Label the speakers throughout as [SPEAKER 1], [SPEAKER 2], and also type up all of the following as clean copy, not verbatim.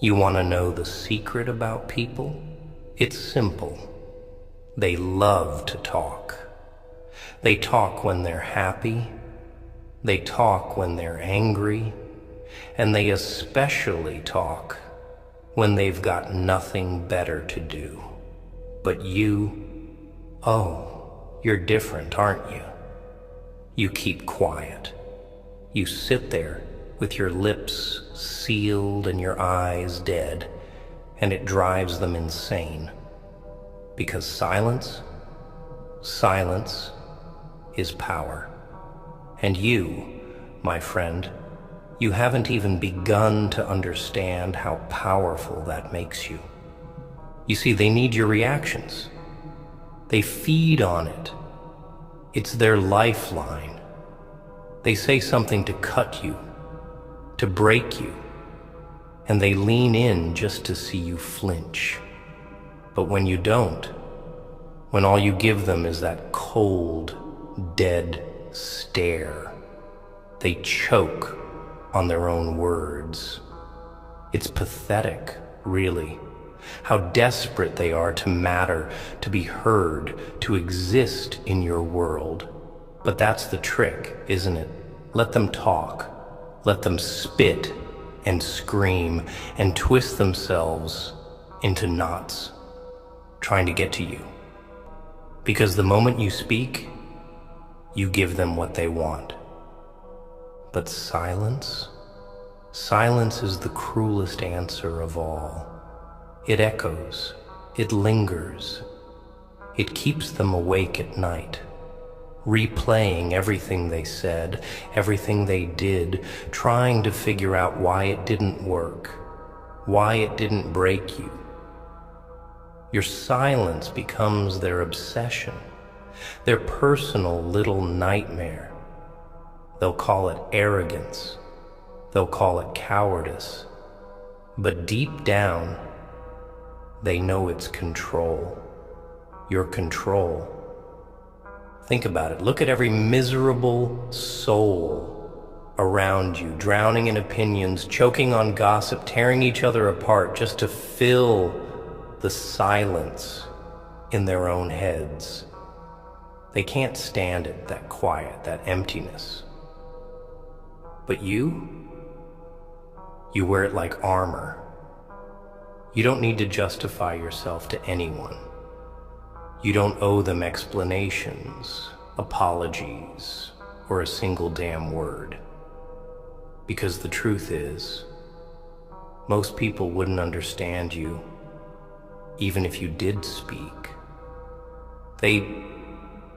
[SPEAKER 1] You want to know the secret about people? It's simple. They love to talk. They talk when they're happy. They talk when they're angry. And they especially talk when they've got nothing better to do. But you, oh, you're different, aren't you? You keep quiet. You sit there with your lips sealed and your eyes dead, and it drives them insane. Because silence is power. And you, my friend, you haven't even begun to understand how powerful that makes you. You see, they need your reactions. They feed on it. It's their lifeline. They say something to cut you, to break you, and they lean in just to see you flinch. But when you don't, when all you give them is that cold, dead stare, they choke on their own words. It's pathetic, really, how desperate they are to matter, to be heard, to exist in your world. But that's the trick, isn't it? Let them talk. Let them spit and scream and twist themselves into knots, trying to get to you. Because the moment you speak, you give them what they want. But silence is the cruelest answer of all. It echoes, it lingers, it keeps them awake at night, replaying everything they said, everything they did, trying to figure out why it didn't work, why it didn't break you. Your silence becomes their obsession, their personal little nightmare. They'll call it arrogance, they'll call it cowardice, but deep down, they know it's control, your control. Think about it. Look at every miserable soul around you, drowning in opinions, choking on gossip, tearing each other apart just to fill the silence in their own heads. They can't stand it, that quiet, that emptiness. But you wear it like armor. You don't need to justify yourself to anyone. You don't owe them explanations, apologies, or a single damn word. Because the truth is, most people wouldn't understand you, even if you did speak. They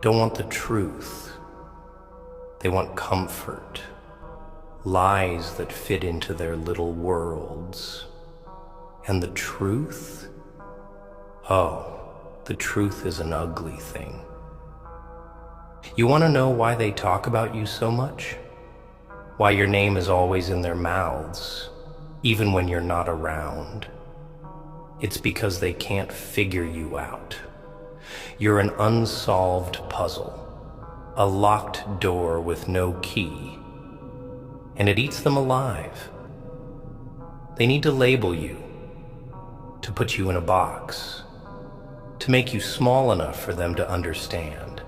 [SPEAKER 1] don't want the truth. They want comfort, lies that fit into their little worlds. And the truth? Oh, the truth is an ugly thing. You want to know why they talk about you so much? Why your name is always in their mouths, even when you're not around? It's because they can't figure you out. You're an unsolved puzzle, a locked door with no key, and it eats them alive. They need to label you, to put you in a box, to make you small enough for them to understand.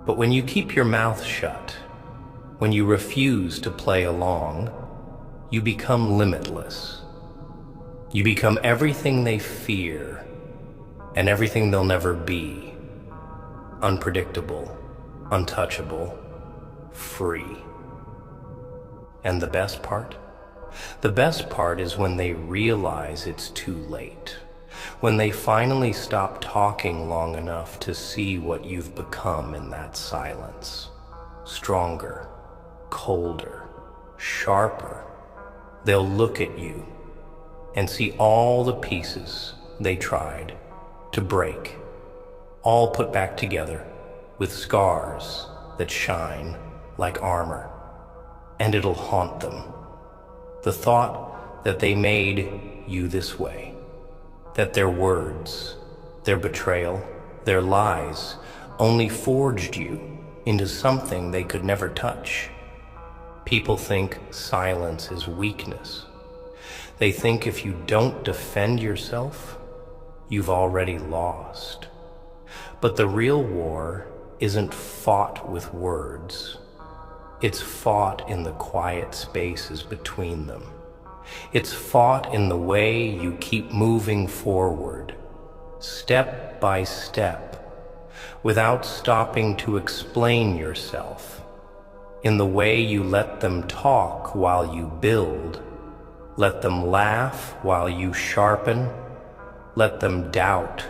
[SPEAKER 1] But when you keep your mouth shut, when you refuse to play along, you become limitless. You become everything they fear and everything they'll never be. Unpredictable, untouchable, free. And the best part? The best part is when they realize it's too late. When they finally stop talking long enough to see what you've become in that silence. Stronger, colder, sharper. They'll look at you and see all the pieces they tried to break, all put back together with scars that shine like armor. And it'll haunt them. The thought that they made you this way, that their words, their betrayal, their lies only forged you into something they could never touch. People think silence is weakness. They think if you don't defend yourself, you've already lost. But the real war isn't fought with words. It's fought in the quiet spaces between them. It's fought in the way you keep moving forward, step by step, without stopping to explain yourself, in the way you let them talk while you build, let them laugh while you sharpen, let them doubt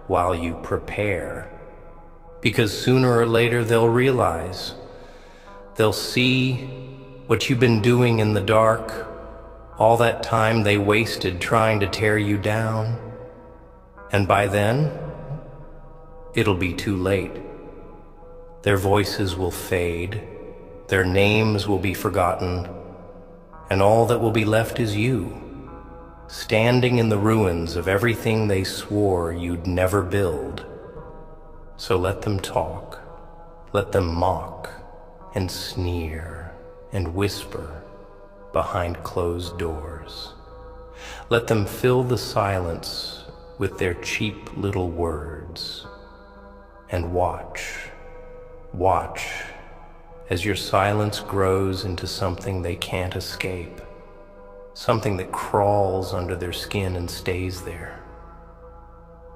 [SPEAKER 1] while you prepare. Because sooner or later they'll realize, they'll see what you've been doing in the dark, all that time they wasted trying to tear you down. And by then, it'll be too late. Their voices will fade, their names will be forgotten, and all that will be left is you, standing in the ruins of everything they swore you'd never build. So let them talk, let them mock and sneer and whisper behind closed doors. Let them fill the silence with their cheap little words. And watch as your silence grows into something they can't escape, something that crawls under their skin and stays there.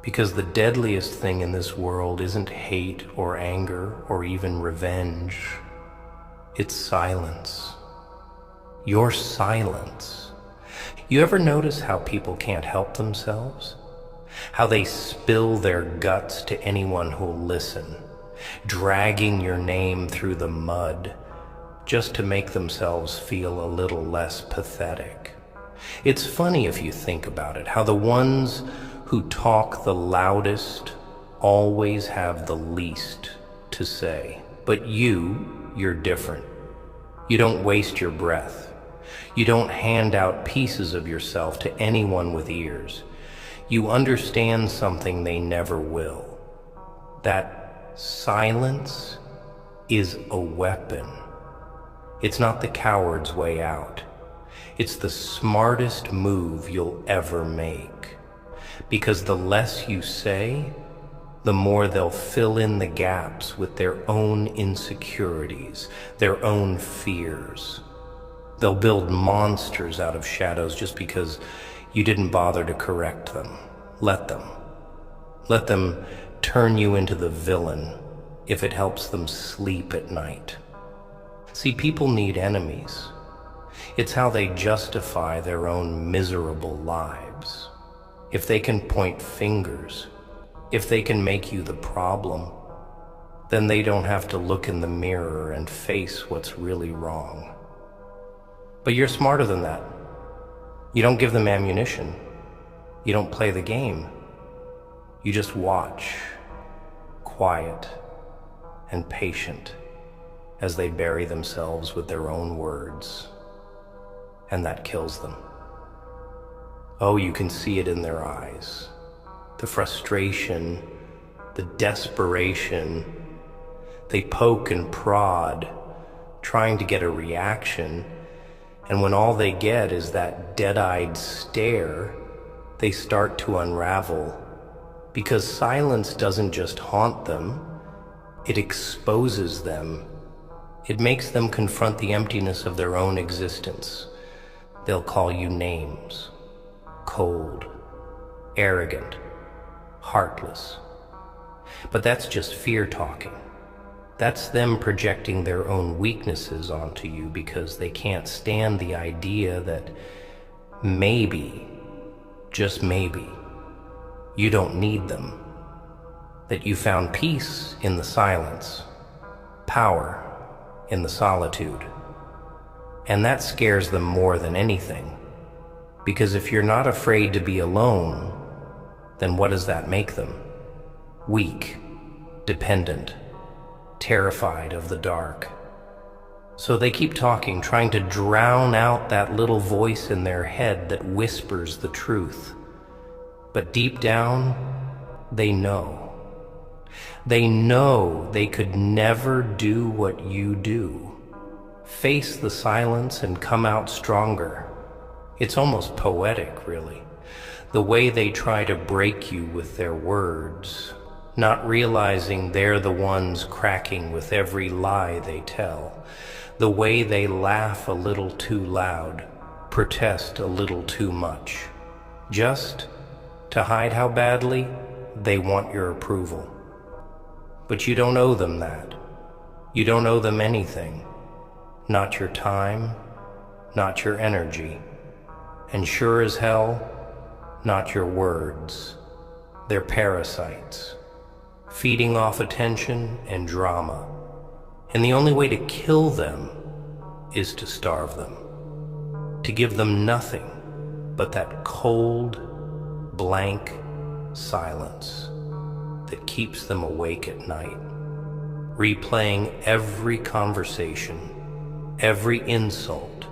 [SPEAKER 1] Because the deadliest thing in this world isn't hate or anger or even revenge. It's silence. Your silence. You ever notice how people can't help themselves? How they spill their guts to anyone who'll listen, dragging your name through the mud just to make themselves feel a little less pathetic. It's funny if you think about it, how the ones who talk the loudest always have the least to say. But you're different. You don't waste your breath. You don't hand out pieces of yourself to anyone with ears. You understand something they never will. That silence is a weapon. It's not the coward's way out. It's the smartest move you'll ever make. Because the less you say, the more they'll fill in the gaps with their own insecurities, their own fears. They'll build monsters out of shadows just because you didn't bother to correct them. Let them. Let them turn you into the villain if it helps them sleep at night. See, people need enemies. It's how they justify their own miserable lives. If they can point fingers, if they can make you the problem, then they don't have to look in the mirror and face what's really wrong. But you're smarter than that. You don't give them ammunition. You don't play the game. You just watch, quiet and patient, as they bury themselves with their own words. And that kills them. Oh, you can see it in their eyes. The frustration, the desperation. They poke and prod, trying to get a reaction, and when all they get is that dead-eyed stare, they start to unravel. Because silence doesn't just haunt them, it exposes them. It makes them confront the emptiness of their own existence. They'll call you names. Cold, arrogant, heartless. But that's just fear talking. That's them projecting their own weaknesses onto you because they can't stand the idea that maybe, just maybe, you don't need them. That you found peace in the silence, power in the solitude. And that scares them more than anything. Because if you're not afraid to be alone, then what does that make them? Weak, dependent, terrified of the dark. So they keep talking, trying to drown out that little voice in their head that whispers the truth. But deep down, they know. They know they could never do what you do. Face the silence and come out stronger. It's almost poetic, really. The way they try to break you with their words, not realizing they're the ones cracking with every lie they tell. The way they laugh a little too loud, protest a little too much, just to hide how badly they want your approval. But you don't owe them that. You don't owe them anything. Not your time, not your energy, and sure as hell, not your words. They're parasites, feeding off attention and drama. And the only way to kill them is to starve them, to give them nothing but that cold, blank silence that keeps them awake at night, replaying every conversation, every insult,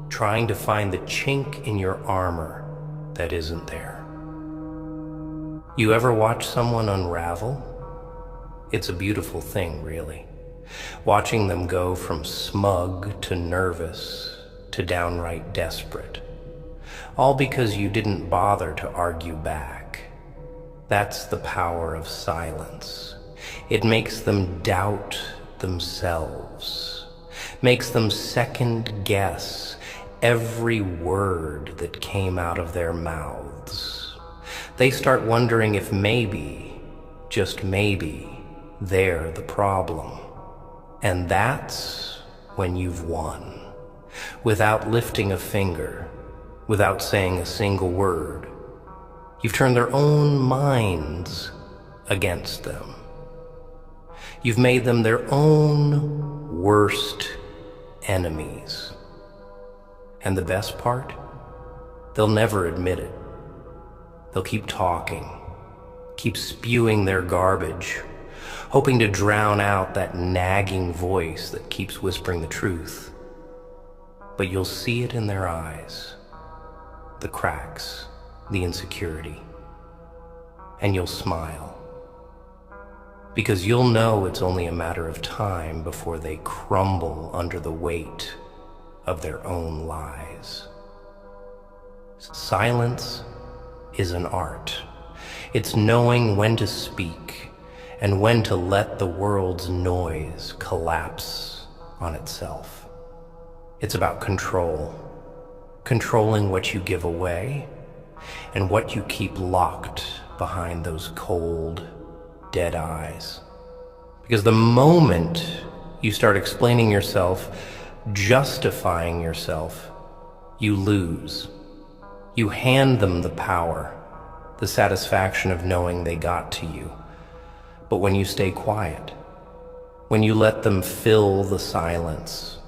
[SPEAKER 1] trying to find the chink in your armor that isn't there. You ever watch someone unravel? It's a beautiful thing, really. Watching them go from smug to nervous to downright desperate. All because you didn't bother to argue back. That's the power of silence. It makes them doubt themselves, makes them second guess every word that came out of their mouths. They start wondering if maybe, just maybe, they're the problem. And that's when you've won, without lifting a finger, without saying a single word. You've turned their own minds against them. You've made them their own worst enemies. And the best part? They'll never admit it. They'll keep talking, keep spewing their garbage, hoping to drown out that nagging voice that keeps whispering the truth. But you'll see it in their eyes, the cracks, the insecurity, and you'll smile. Because you'll know it's only a matter of time before they crumble under the weight of their own lies. Silence is an art. It's knowing when to speak and when to let the world's noise collapse on itself. It's about control, controlling what you give away and what you keep locked behind those cold, dead eyes. Because the moment you start explaining yourself, justifying yourself, you lose. You hand them the power, the satisfaction of knowing they got to you. But when you stay quiet, when you let them fill the silence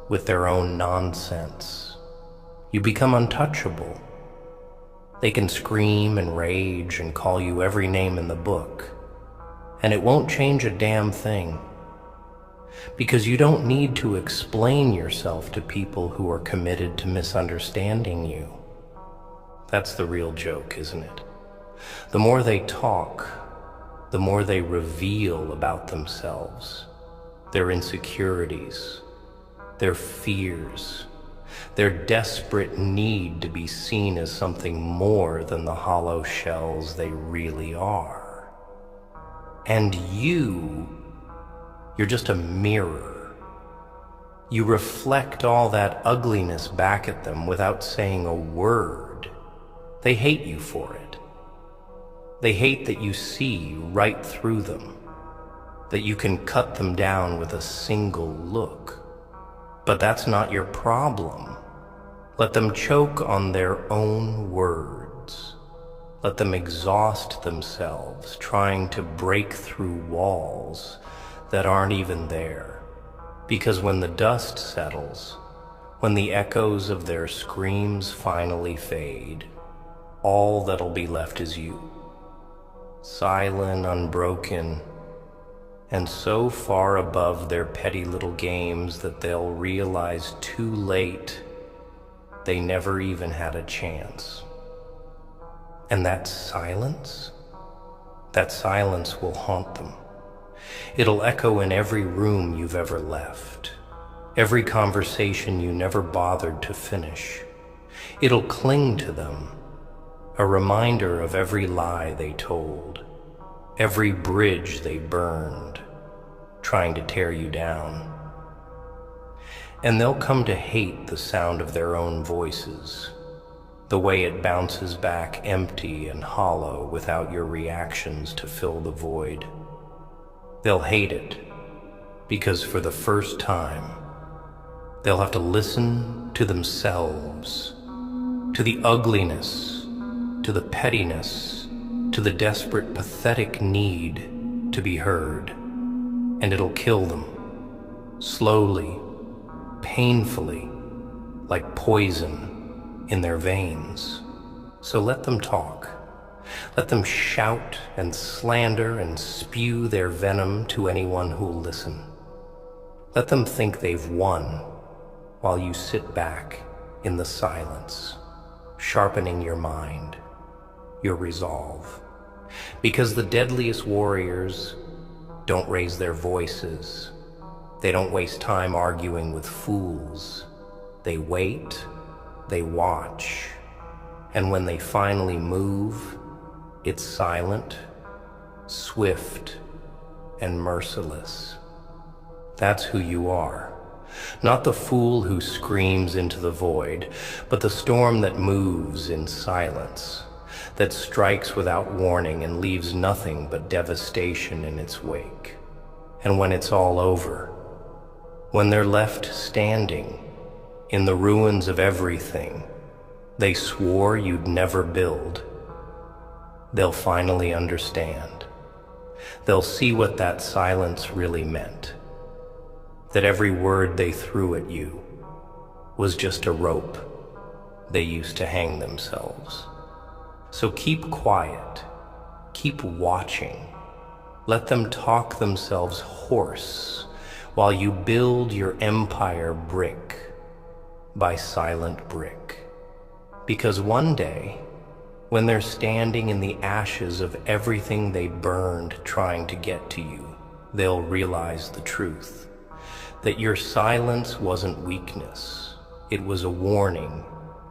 [SPEAKER 1] with their own nonsense, you become untouchable. They can scream and rage and call you every name in the book, and it won't change a damn thing. Because you don't need to explain yourself to people who are committed to misunderstanding you. That's the real joke, isn't it? The more they talk, the more they reveal about themselves, their insecurities, their fears, their desperate need to be seen as something more than the hollow shells they really are. And you're just a mirror. You reflect all that ugliness back at them without saying a word. They hate you for it. They hate that you see right through them, that you can cut them down with a single look. But that's not your problem. Let them choke on their own words. Let them exhaust themselves trying to break through walls that aren't even there. Because when the dust settles, when the echoes of their screams finally fade, all that'll be left is you. Silent, unbroken, and so far above their petty little games that they'll realize too late they never even had a chance. And that silence will haunt them. It'll echo in every room you've ever left, every conversation you never bothered to finish, It'll cling to them, a reminder of every lie they told, every bridge they burned, trying to tear you down. And they'll come to hate the sound of their own voices, the way it bounces back empty and hollow without your reactions to fill the void. They'll hate it because for the first time, they'll have to listen to themselves, to the ugliness, to the pettiness, to the desperate, pathetic need to be heard. And it'll kill them, slowly, painfully, like poison in their veins. So let them talk. Let them shout and slander and spew their venom to anyone who'll listen. Let them think they've won while you sit back in the silence, sharpening your mind, your resolve. Because the deadliest warriors don't raise their voices. They don't waste time arguing with fools. They wait, they watch, and when they finally move, it's silent, swift, and merciless. That's who you are. Not the fool who screams into the void, but the storm that moves in silence, that strikes without warning and leaves nothing but devastation in its wake. And when it's all over, when they're left standing in the ruins of everything they swore you'd never build, they'll finally understand. They'll see what that silence really meant. That every word they threw at you was just a rope they used to hang themselves. So keep quiet, keep watching. Let them talk themselves hoarse while you build your empire brick by silent brick. Because one day, when they're standing in the ashes of everything they burned trying to get to you, they'll realize the truth. That your silence wasn't weakness, it was a warning.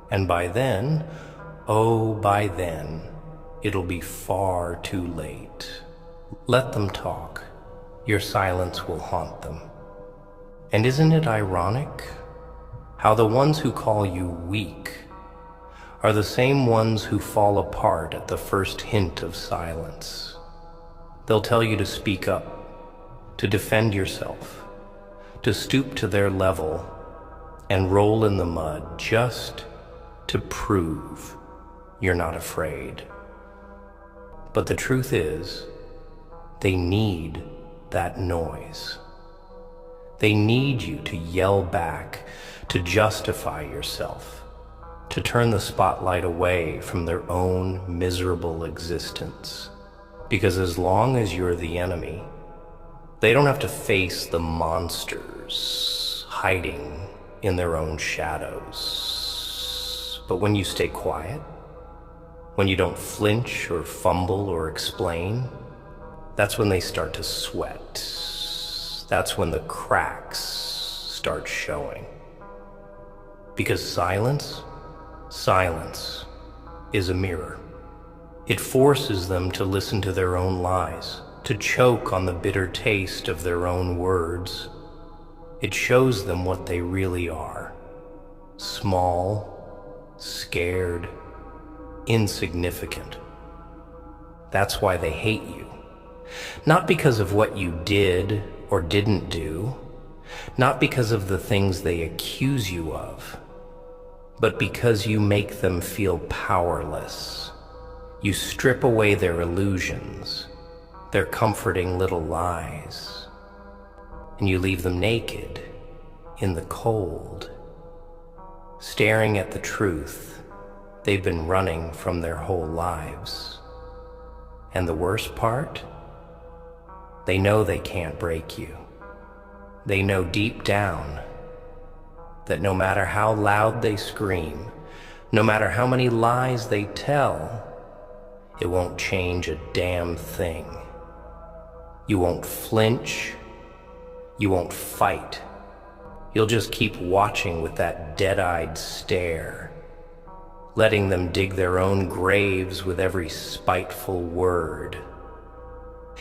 [SPEAKER 1] And by then, oh, by then, it'll be far too late. Let them talk. Your silence will haunt them. And isn't it ironic how the ones who call you weak are the same ones who fall apart at the first hint of silence? They'll tell you to speak up, to defend yourself, to stoop to their level and roll in the mud just to prove you're not afraid. But the truth is, they need that noise. They need you to yell back, to justify yourself, to turn the spotlight away from their own miserable existence. Because as long as you're the enemy, they don't have to face the monsters hiding in their own shadows. But when you stay quiet, when you don't flinch or fumble or explain, that's when they start to sweat. That's when the cracks start showing. Because silence is a mirror. It forces them to listen to their own lies, to choke on the bitter taste of their own words. It shows them what they really are. Small, scared, insignificant. That's why they hate you. Not because of what you did or didn't do, not because of the things they accuse you of, but because you make them feel powerless. You strip away their illusions, their comforting little lies, and you leave them naked in the cold, staring at the truth they've been running from their whole lives. And the worst part? They know they can't break you. They know deep down that no matter how loud they scream, no matter how many lies they tell, it won't change a damn thing. You won't flinch. You won't fight. You'll just keep watching with that dead-eyed stare letting them dig their own graves with every spiteful word.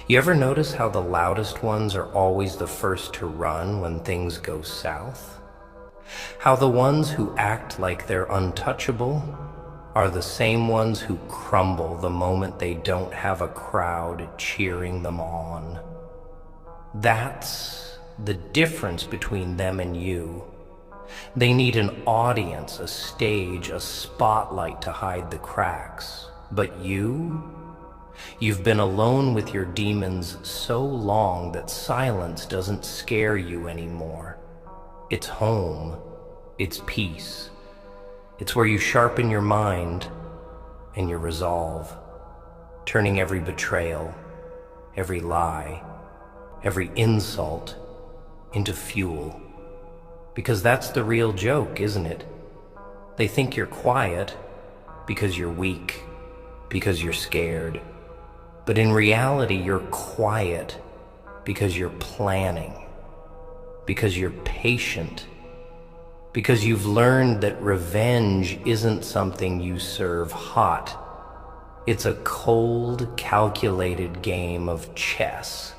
[SPEAKER 1] You ever notice how the loudest ones are always the first to run when things go south? How the ones who act like they're untouchable are the same ones who crumble the moment they don't have a crowd cheering them on. That's the difference between them and you. They need an audience, a stage, a spotlight to hide the cracks. But you've been alone with your demons so long that silence doesn't scare you anymore. It's home. It's peace. It's where you sharpen your mind and your resolve, turning every betrayal, every lie, every insult into fuel. Because that's the real joke, isn't it? They think you're quiet because you're weak, because you're scared. But in reality, you're quiet because you're planning, because you're patient, because you've learned that revenge isn't something you serve hot. It's a cold, calculated game of chess.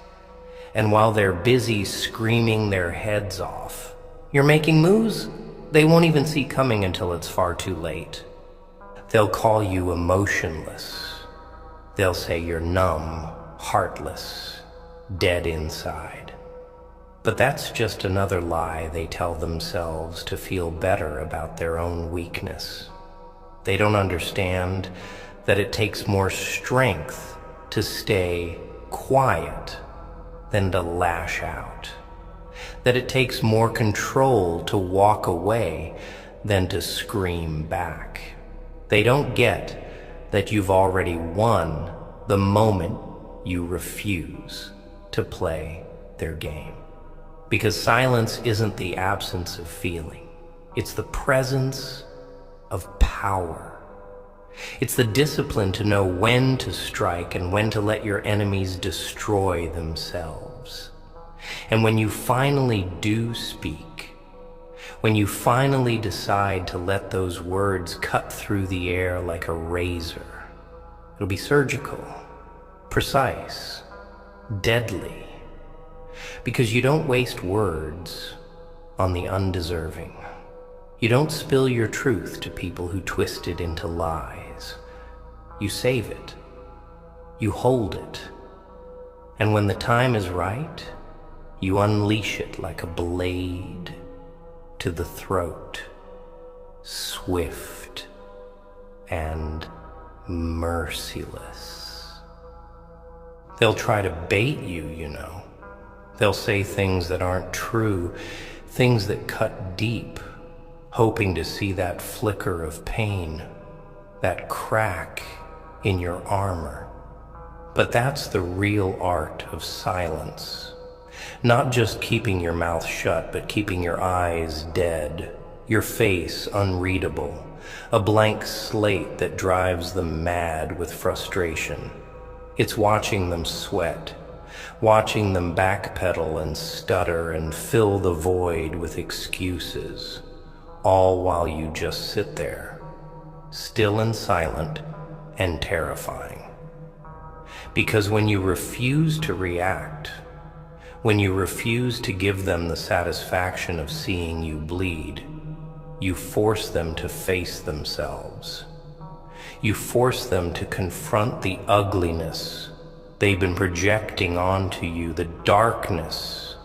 [SPEAKER 1] And while they're busy screaming their heads off, you're making moves they won't even see coming until it's far too late. They'll call you emotionless. They'll say you're numb, heartless, dead inside. But that's just another lie they tell themselves to feel better about their own weakness. They don't understand that it takes more strength to stay quiet than to lash out. That it takes more control to walk away than to scream back. They don't get that you've already won the moment you refuse to play their game. Because silence isn't the absence of feeling. It's the presence of power. It's the discipline to know when to strike and when to let your enemies destroy themselves. And when you finally do speak, when you finally decide to let those words cut through the air like a razor, it'll be surgical, precise, deadly, because you don't waste words on the undeserving. You don't spill your truth to people who twist it into lies. You save it. You hold it. And when the time is right, you unleash it like a blade to the throat, swift and merciless. They'll try to bait you, you know. They'll say things that aren't true, things that cut deep, hoping to see that flicker of pain, that crack in your armor. But that's the real art of silence. Not just keeping your mouth shut, but keeping your eyes dead, your face unreadable, a blank slate that drives them mad with frustration. It's watching them sweat, watching them backpedal and stutter and fill the void with excuses, all while you just sit there, still and silent and terrifying. Because when you refuse to react, when you refuse to give them the satisfaction of seeing you bleed, you force them to face themselves. You force them to confront the ugliness they've been projecting onto you, the darkness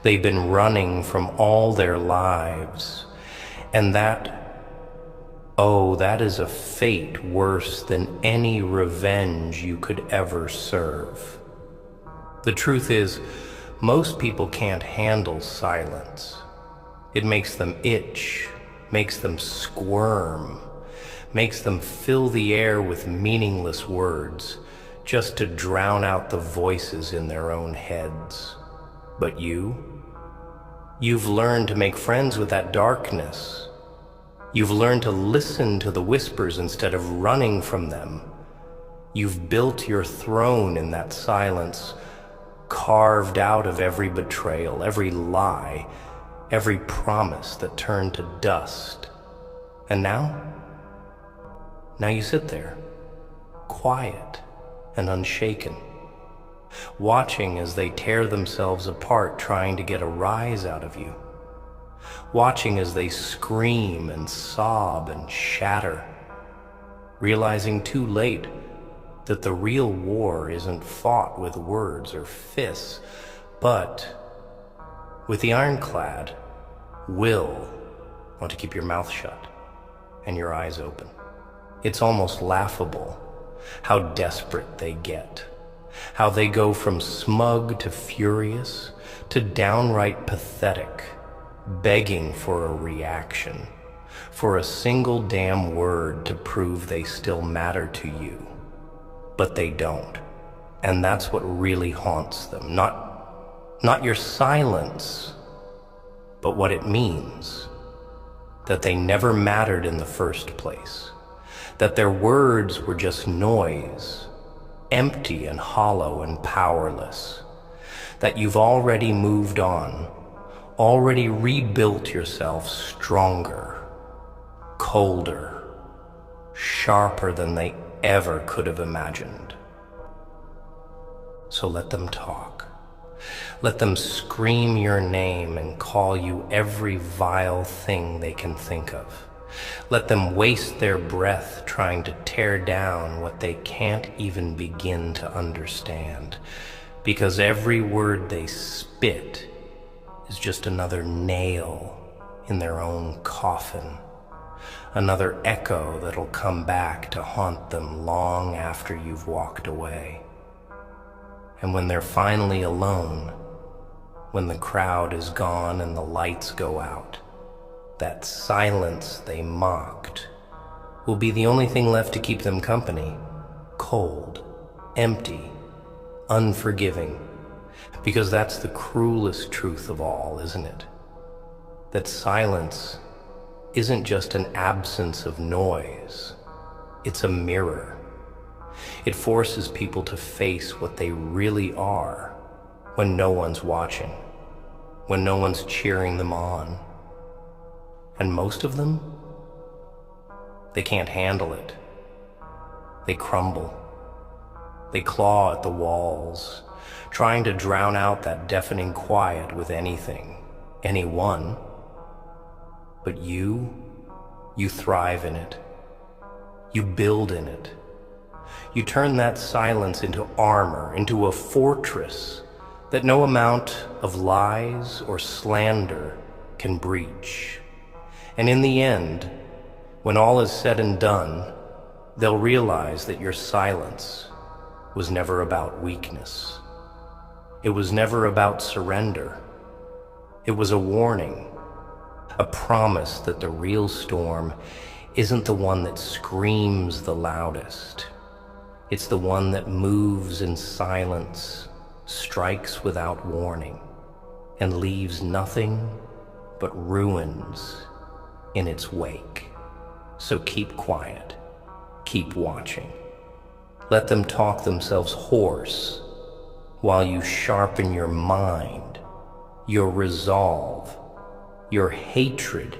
[SPEAKER 1] they've been running from all their lives. And that is a fate worse than any revenge you could ever serve. The truth is, most people can't handle silence. It makes them itch, makes them squirm, makes them fill the air with meaningless words just to drown out the voices in their own heads. But you've learned to make friends with that darkness. You've learned to listen to the whispers instead of running from them. You've built your throne in that silence, carved out of every betrayal, every lie, every promise that turned to dust. And now Now you sit there, quiet and unshaken, watching as they tear themselves apart trying to get a rise out of you, watching as they scream and sob and shatter, realizing too late that the real war isn't fought with words or fists, but with the ironclad will want to keep your mouth shut and your eyes open. It's almost laughable how desperate they get, how they go from smug to furious to downright pathetic, begging for a reaction, for a single damn word to prove they still matter to you. But they don't. And that's what really haunts them. Not your silence, but what it means. That they never mattered in the first place. That their words were just noise, empty and hollow and powerless. That you've already moved on, already rebuilt yourself stronger, colder, sharper than they ever could have imagined. So let them talk. Let them scream your name and call you every vile thing they can think of. Let them waste their breath trying to tear down what they can't even begin to understand, because every word they spit is just another nail in their own coffin, another echo that'll come back to haunt them long after you've walked away. And when they're finally alone, when the crowd is gone and the lights go out, that silence they mocked will be the only thing left to keep them company, cold, empty, unforgiving, because that's the cruelest truth of all, isn't it? That silence isn't just an absence of noise, it's a mirror. It forces people to face what they really are when no one's watching, when no one's cheering them on. And most of them, they can't handle it. They crumble. They claw at the walls, trying to drown out that deafening quiet with anything, anyone. But you thrive in it. You build in it. You turn that silence into armor, into a fortress that no amount of lies or slander can breach. And in the end, when all is said and done, they'll realize that your silence was never about weakness. It was never about surrender. It was a warning, a promise that the real storm isn't the one that screams the loudest. It's the one that moves in silence, strikes without warning, and leaves nothing but ruins in its wake. So keep quiet, keep watching. Let them talk themselves hoarse while you sharpen your mind, your resolve, your hatred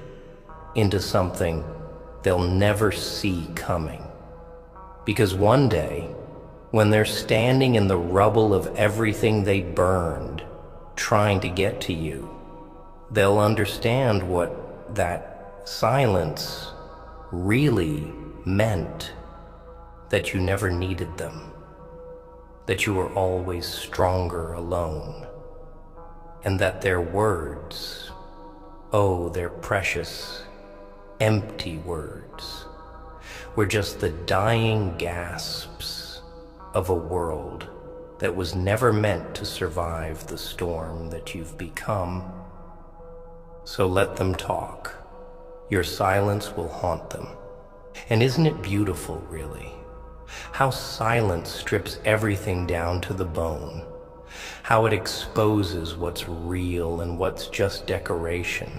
[SPEAKER 1] into something they'll never see coming. Because one day, when they're standing in the rubble of everything they burned, trying to get to you, they'll understand what that silence really meant, that you never needed them, that you were always stronger alone, and that their words, oh, their precious, empty words, were just the dying gasps of a world that was never meant to survive the storm that you've become. So let them talk. Your silence will haunt them. And isn't it beautiful, really? How silence strips everything down to the bone. How it exposes what's real and what's just decoration.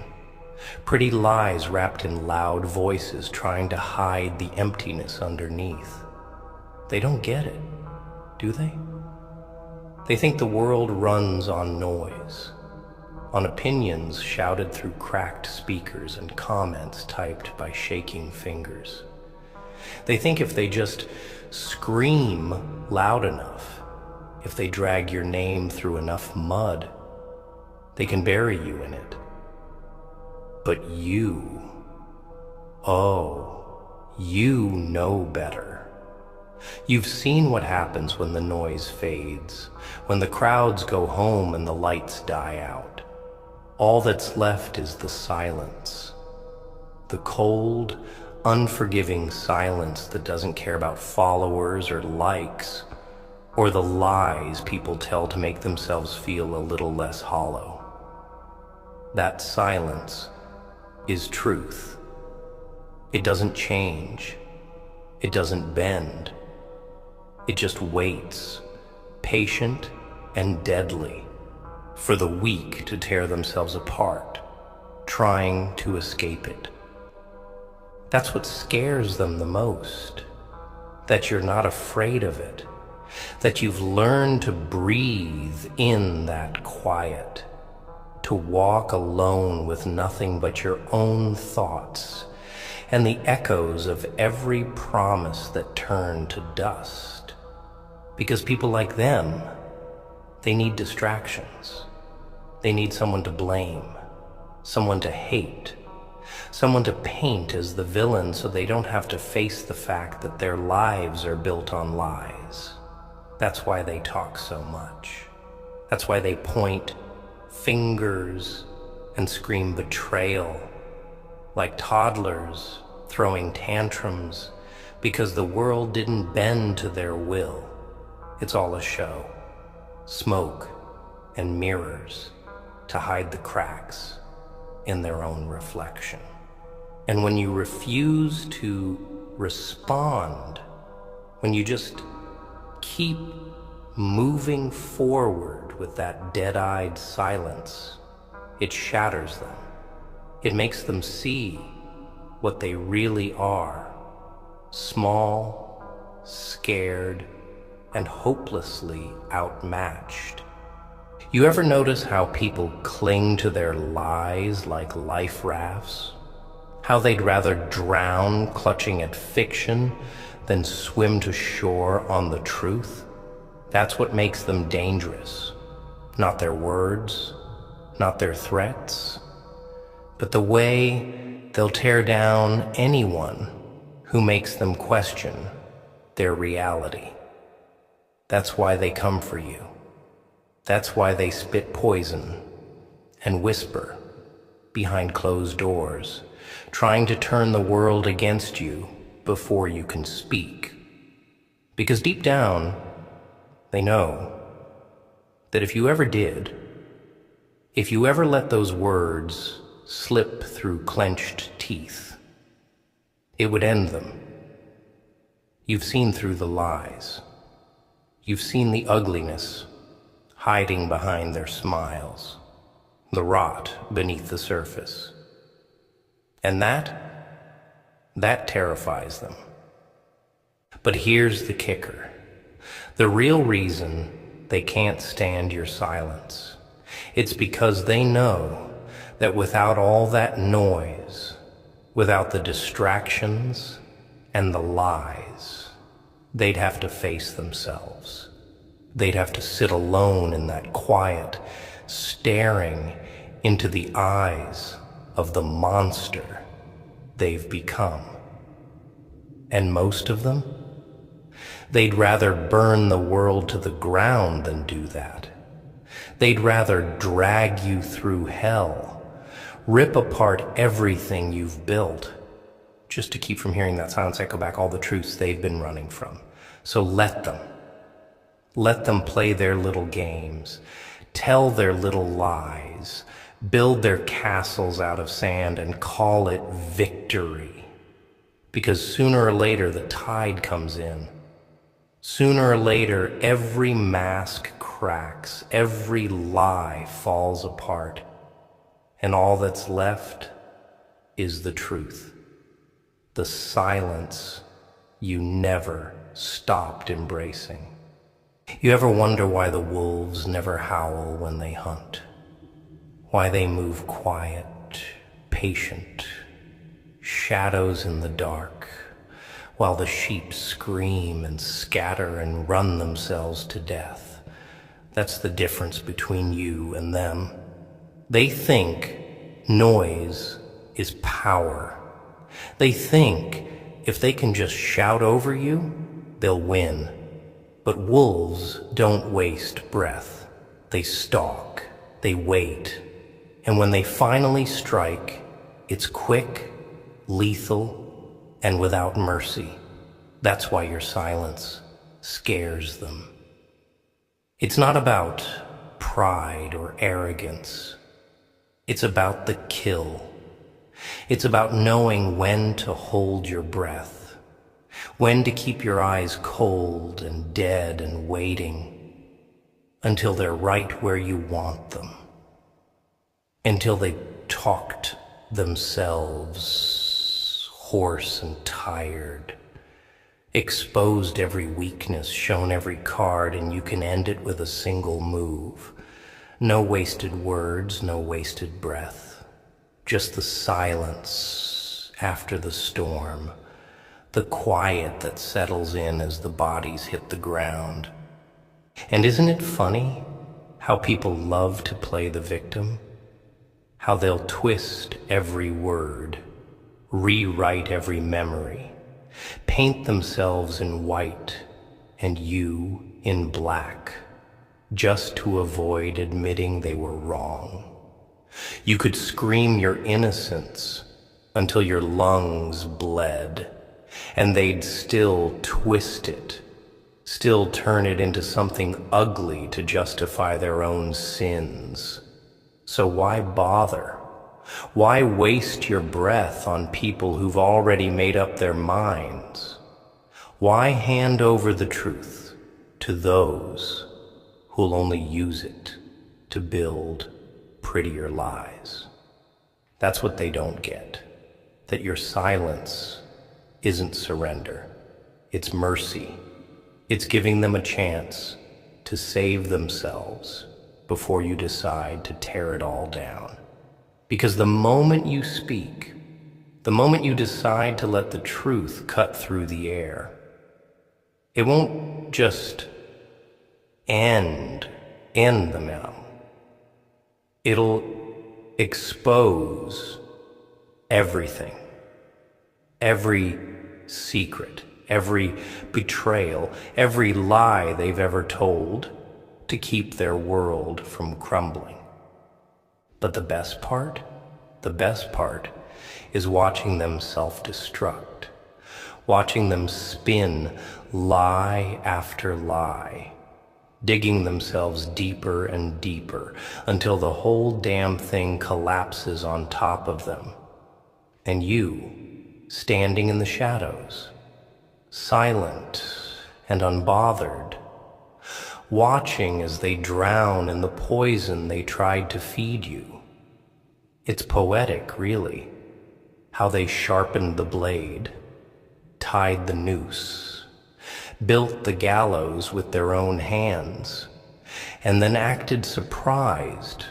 [SPEAKER 1] Pretty lies wrapped in loud voices trying to hide the emptiness underneath. They don't get it, do they? They think the world runs on noise, on opinions shouted through cracked speakers and comments typed by shaking fingers. They think if they just scream loud enough, if they drag your name through enough mud, they can bury you in it. But you, oh, you know better. You've seen what happens when the noise fades, when the crowds go home and the lights die out. All that's left is the silence. The cold, unforgiving silence that doesn't care about followers or likes, or the lies people tell to make themselves feel a little less hollow. That silence is truth. It doesn't change. It doesn't bend. It just waits, patient and deadly, for the weak to tear themselves apart, trying to escape it. That's what scares them the most, that you're not afraid of it, that you've learned to breathe in that quiet, to walk alone with nothing but your own thoughts and the echoes of every promise that turned to dust. Because people like them, they need distractions. They need someone to blame, someone to hate, someone to paint as the villain so they don't have to face the fact that their lives are built on lies. That's why they talk so much. That's why they point fingers and scream betrayal, like toddlers throwing tantrums because the world didn't bend to their will. It's all a show, smoke and mirrors to hide the cracks in their own reflection. And when you refuse to respond, when you just keep moving forward with that dead-eyed silence, it shatters them. It makes them see what they really are: small, scared, and hopelessly outmatched. You ever notice how people cling to their lies like life rafts? How they'd rather drown clutching at fiction than swim to shore on the truth? That's what makes them dangerous. Not their words, not their threats, but the way they'll tear down anyone who makes them question their reality. That's why they come for you. That's why they spit poison and whisper behind closed doors, trying to turn the world against you before you can speak. Because deep down, they know that if you ever did, if you ever let those words slip through clenched teeth, it would end them. You've seen through the lies. You've seen the ugliness hiding behind their smiles, the rot beneath the surface. And that terrifies them. But here's the kicker. The real reason they can't stand your silence, it's because they know that without all that noise, without the distractions and the lies, they'd have to face themselves. They'd have to sit alone in that quiet, staring into the eyes of the monster they've become. And most of them, they'd rather burn the world to the ground than do that. They'd rather drag you through hell, rip apart everything you've built, just to keep from hearing that silence echo back all the truths they've been running from. So let them play their little games, tell their little lies, build their castles out of sand and call it victory. Because sooner or later the tide comes in. Sooner or later every mask cracks, every lie falls apart, and all that's left is the truth. The silence you never stopped embracing. You ever wonder why the wolves never howl when they hunt? Why they move quiet, patient, shadows in the dark? while the sheep scream and scatter and run themselves to death. That's the difference between you and them. They think noise is power. They think if they can just shout over you, they'll win. But wolves don't waste breath. They stalk, they wait, and when they finally strike, it's quick, lethal, and without mercy. That's why your silence scares them. It's not about pride or arrogance. It's about the kill. It's about knowing when to hold your breath, when to keep your eyes cold and dead and waiting until they're right where you want them, until they talked themselves hoarse and tired, exposed every weakness, shown every card, and you can end it with a single move. No wasted words, no wasted breath. Just the silence after the storm, the quiet that settles in as the bodies hit the ground. And isn't it funny how people love to play the victim? How they'll twist every word, rewrite every memory, paint themselves in white and you in black, just to avoid admitting they were wrong. You could scream your innocence until your lungs bled, and they'd still twist it, still turn it into something ugly to justify their own sins. So why bother? Why waste your breath on people who've already made up their minds? Why hand over the truth to those who'll only use it to build prettier lies? That's what they don't get, that your silence isn't surrender. It's mercy. It's giving them a chance to save themselves before you decide to tear it all down. Because the moment you speak, the moment you decide to let the truth cut through the air, it won't just end them out. It'll expose everything, every secret, every betrayal, every lie they've ever told to keep their world from crumbling. But the best part is watching them self-destruct, watching them spin lie after lie, digging themselves deeper and deeper until the whole damn thing collapses on top of them. And you, standing in the shadows, silent and unbothered, watching as they drown in the poison they tried to feed you. It's poetic, really, how they sharpened the blade, tied the noose, built the gallows with their own hands, and then acted surprised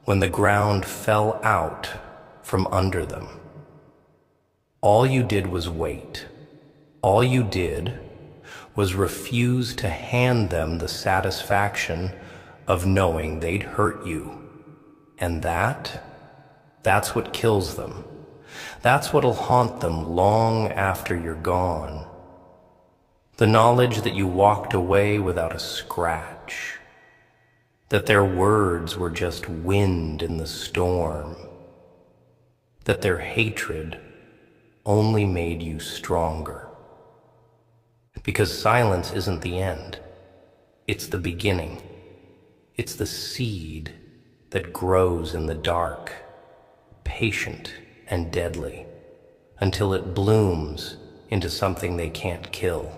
[SPEAKER 1] when the ground fell out from under them. All you did was wait. All you did was refuse to hand them the satisfaction of knowing they'd hurt you. And that's what kills them. That's what'll haunt them long after you're gone. The knowledge that you walked away without a scratch, that their words were just wind in the storm, that their hatred only made you stronger. Because silence isn't the end. It's the beginning. It's the seed that grows in the dark, patient and deadly, until it blooms into something they can't kill,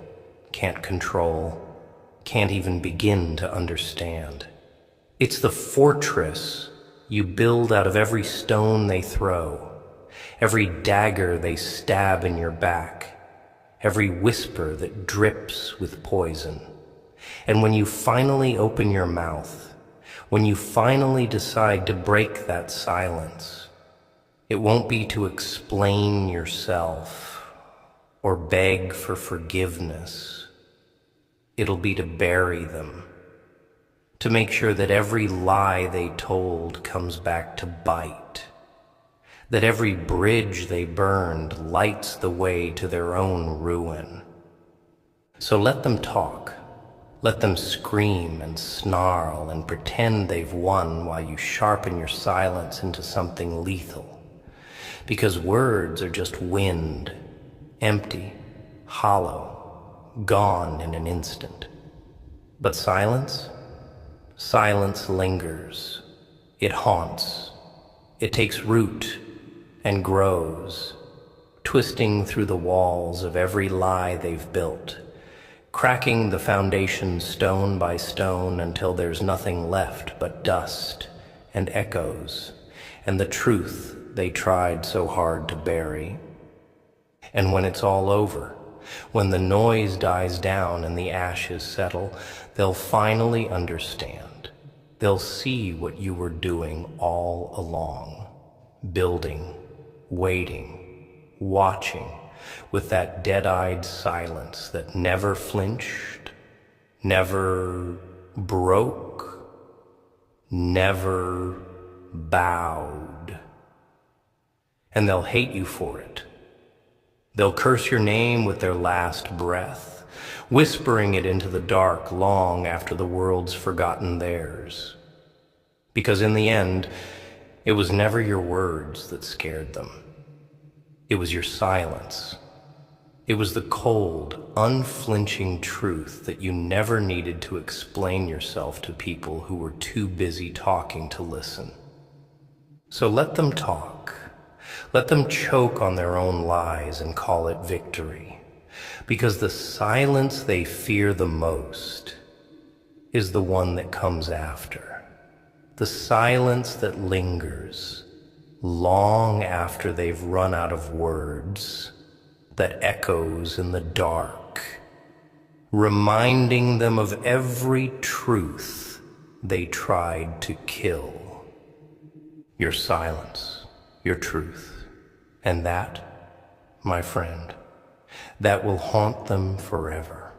[SPEAKER 1] can't control, can't even begin to understand. It's the fortress you build out of every stone they throw, every dagger they stab in your back, every whisper that drips with poison. And when you finally open your mouth, when you finally decide to break that silence, it won't be to explain yourself or beg for forgiveness. It'll be to bury them, to make sure that every lie they told comes back to bite, that every bridge they burned lights the way to their own ruin. So let them talk. Let them scream and snarl and pretend they've won while you sharpen your silence into something lethal. Because words are just wind, empty, hollow, gone in an instant. But silence? Silence lingers. It haunts. It takes root and grows, twisting through the walls of every lie they've built, cracking the foundation stone by stone until there's nothing left but dust and echoes and the truth they tried so hard to bury. And when it's all over, when the noise dies down and the ashes settle, they'll finally understand. They'll see what you were doing all along, building, waiting, watching, with that dead-eyed silence that never flinched, never broke, never bowed. And they'll hate you for it. They'll curse your name with their last breath, whispering it into the dark long after the world's forgotten theirs. Because in the end, it was never your words that scared them. It was your silence. It was the cold, unflinching truth that you never needed to explain yourself to people who were too busy talking to listen. So let them talk. Let them choke on their own lies and call it victory. Because the silence they fear the most is the one that comes after. The silence that lingers long after they've run out of words, that echoes in the dark, reminding them of every truth they tried to kill. Your silence, your truth, and that, my friend, that will haunt them forever.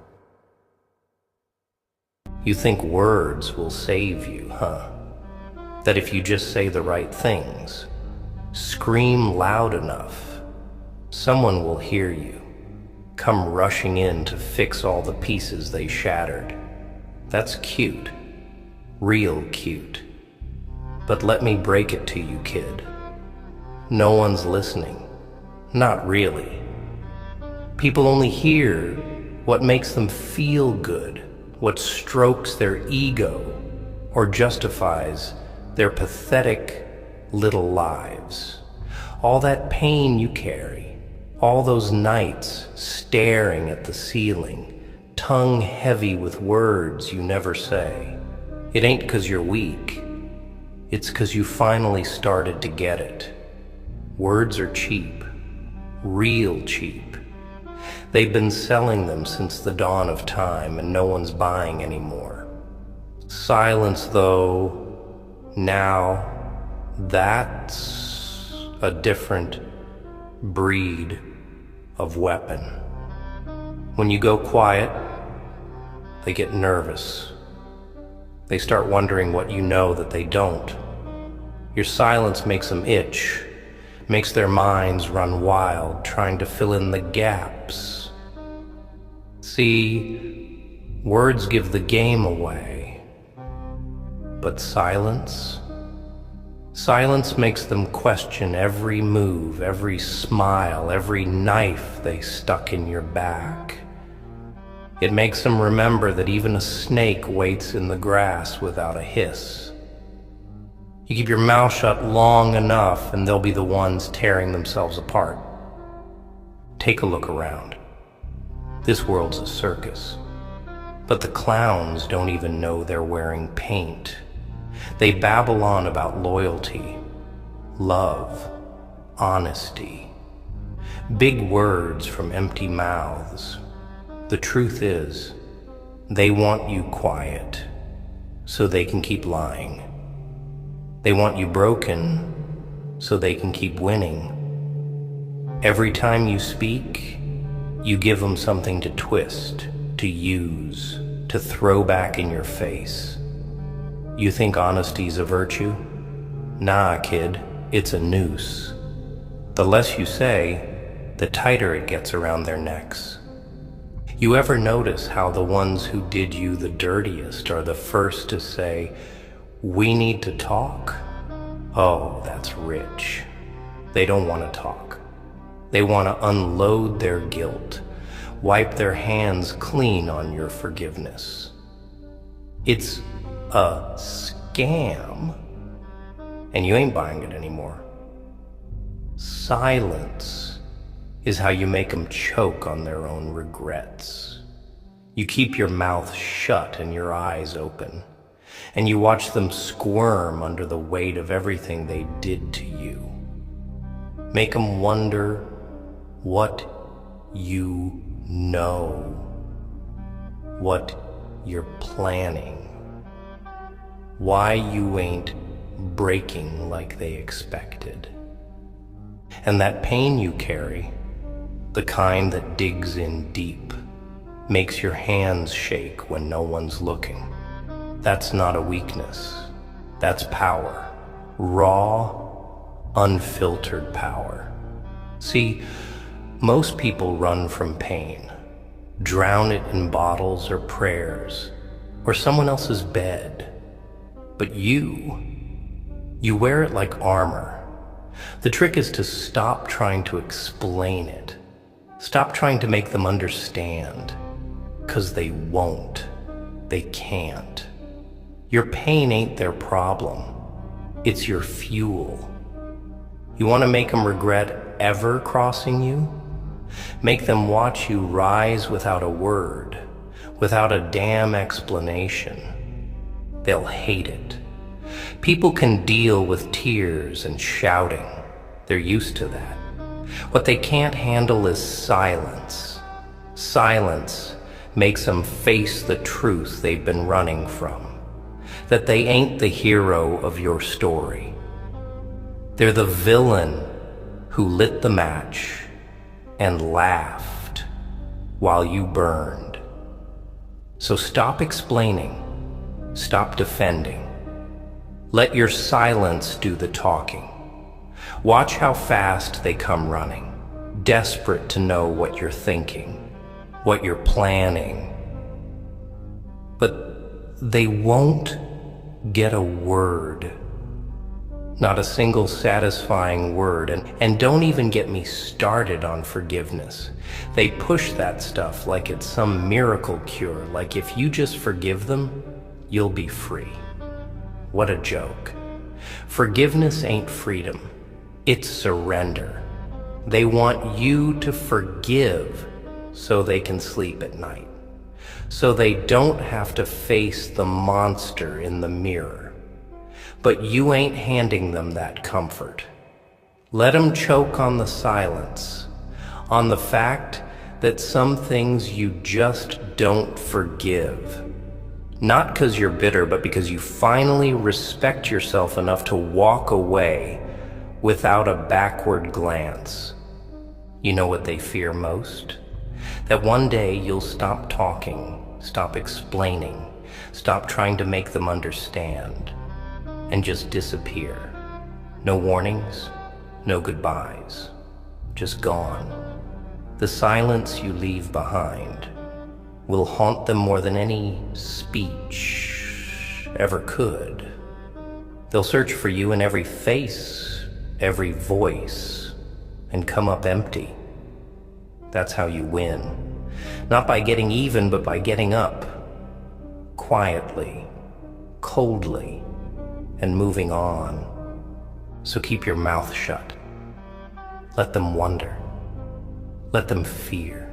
[SPEAKER 1] You think words will save you, huh? That if you just say the right things, scream loud enough, someone will hear you, come rushing in to fix all the pieces they shattered. That's cute, real cute. But let me break it to you, kid. No one's listening. Not really. People only hear what makes them feel good, what strokes their ego or justifies their pathetic little lives. All that pain you carry, all those nights staring at the ceiling, tongue heavy with words you never say. It ain't 'cause you're weak. It's 'cause you finally started to get it. Words are cheap, real cheap. They've been selling them since the dawn of time, and no one's buying anymore. Silence, though, now, that's a different breed of weapon. When you go quiet, they get nervous. They start wondering what you know that they don't. Your silence makes them itch, makes their minds run wild, trying to fill in the gaps. See, words give the game away. But silence makes them question every move, every smile, every knife they stuck in your back. It makes them remember that even a snake waits in the grass without a hiss. You keep your mouth shut long enough and they'll be the ones tearing themselves apart. Take a look around. This world's a circus. But the clowns don't even know they're wearing paint. They babble on about loyalty, love, honesty. Big words from empty mouths. The truth is, they want you quiet so they can keep lying. They want you broken so they can keep winning. Every time you speak, You give them something to twist, to use, to throw back in your face. You think honesty's a virtue? Nah, kid, it's a noose. The less you say, the tighter it gets around their necks. You ever notice how the ones who did you the dirtiest are the first to say, "We need to talk"? Oh, that's rich. They don't want to talk. They want to unload their guilt, wipe their hands clean on your forgiveness. It's a scam, and you ain't buying it anymore. Silence is how you make them choke on their own regrets. You keep your mouth shut and your eyes open, and you watch them squirm under the weight of everything they did to you. Make them wonder what you know, what you're planning, why you ain't breaking like they expected. And that pain you carry, the kind that digs in deep, makes your hands shake when no one's looking. That's not a weakness. That's power. Raw, unfiltered power. See, most people run from pain, drown it in bottles or prayers, or someone else's bed. But you wear it like armor. The trick is to stop trying to explain it. Stop trying to make them understand, 'cause they won't. They can't. Your pain ain't their problem. It's your fuel. You want to make them regret ever crossing you? Make them watch you rise without a word, without a damn explanation. They'll hate it. People can deal with tears and shouting. They're used to that. What they can't handle is silence. Silence makes them face the truth they've been running from, that they ain't the hero of your story. They're the villain who lit the match and laughed while you burned. So stop explaining. Stop defending. Let your silence do the talking. Watch how fast they come running, desperate to know what you're thinking, what you're planning. But they won't get a word. Not a single satisfying word. And don't even get me started on forgiveness. They push that stuff like it's some miracle cure, like if you just forgive them, you'll be free. What a joke. Forgiveness ain't freedom. It's surrender. They want you to forgive so they can sleep at night, so they don't have to face the monster in the mirror. But you ain't handing them that comfort. Let them choke on the silence, on the fact that some things you just don't forgive. Not because you're bitter, but because you finally respect yourself enough to walk away without a backward glance. You know what they fear most? That one day you'll stop talking, stop explaining, stop trying to make them understand, and just disappear. No warnings, no goodbyes, just gone. The silence you leave behind will haunt them more than any speech ever could. They'll search for you in every face, every voice, and come up empty. That's how you win. Not by getting even, but by getting up, quietly, coldly, and moving on. So keep your mouth shut. Let them wonder. Let them fear.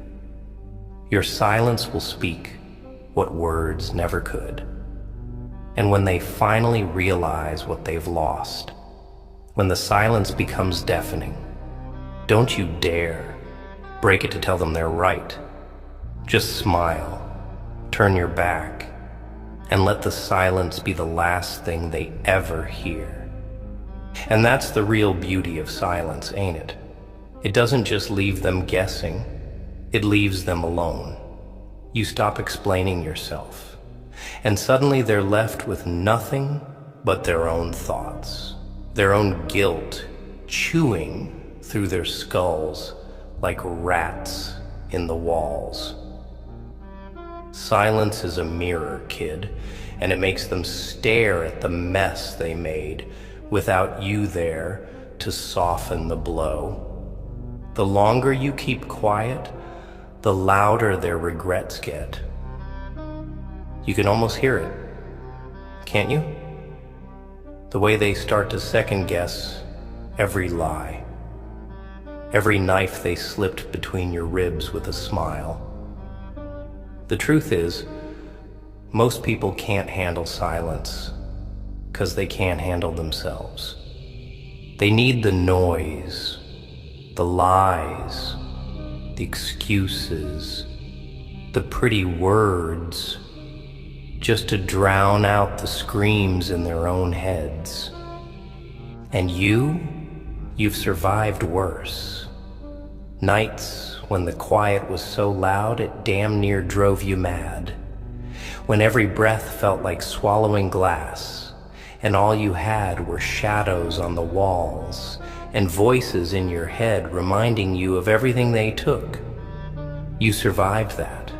[SPEAKER 1] Your silence will speak what words never could. And when they finally realize what they've lost, when the silence becomes deafening, don't you dare break it to tell them they're right. Just smile, turn your back, and let the silence be the last thing they ever hear. And that's the real beauty of silence, ain't it? It doesn't just leave them guessing. It leaves them alone. You stop explaining yourself, and suddenly they're left with nothing but their own thoughts, their own guilt chewing through their skulls like rats in the walls. Silence is a mirror, kid, and it makes them stare at the mess they made without you there to soften the blow. The longer you keep quiet, the louder their regrets get. You can almost hear it, can't you? The way they start to second-guess every lie, every knife they slipped between your ribs with a smile. The truth is, most people can't handle silence because they can't handle themselves. They need the noise, the lies, the excuses, the pretty words, just to drown out the screams in their own heads. And you've survived worse. Nights when the quiet was so loud it damn near drove you mad. When every breath felt like swallowing glass, and all you had were shadows on the walls and voices in your head reminding you of everything they took. You survived that,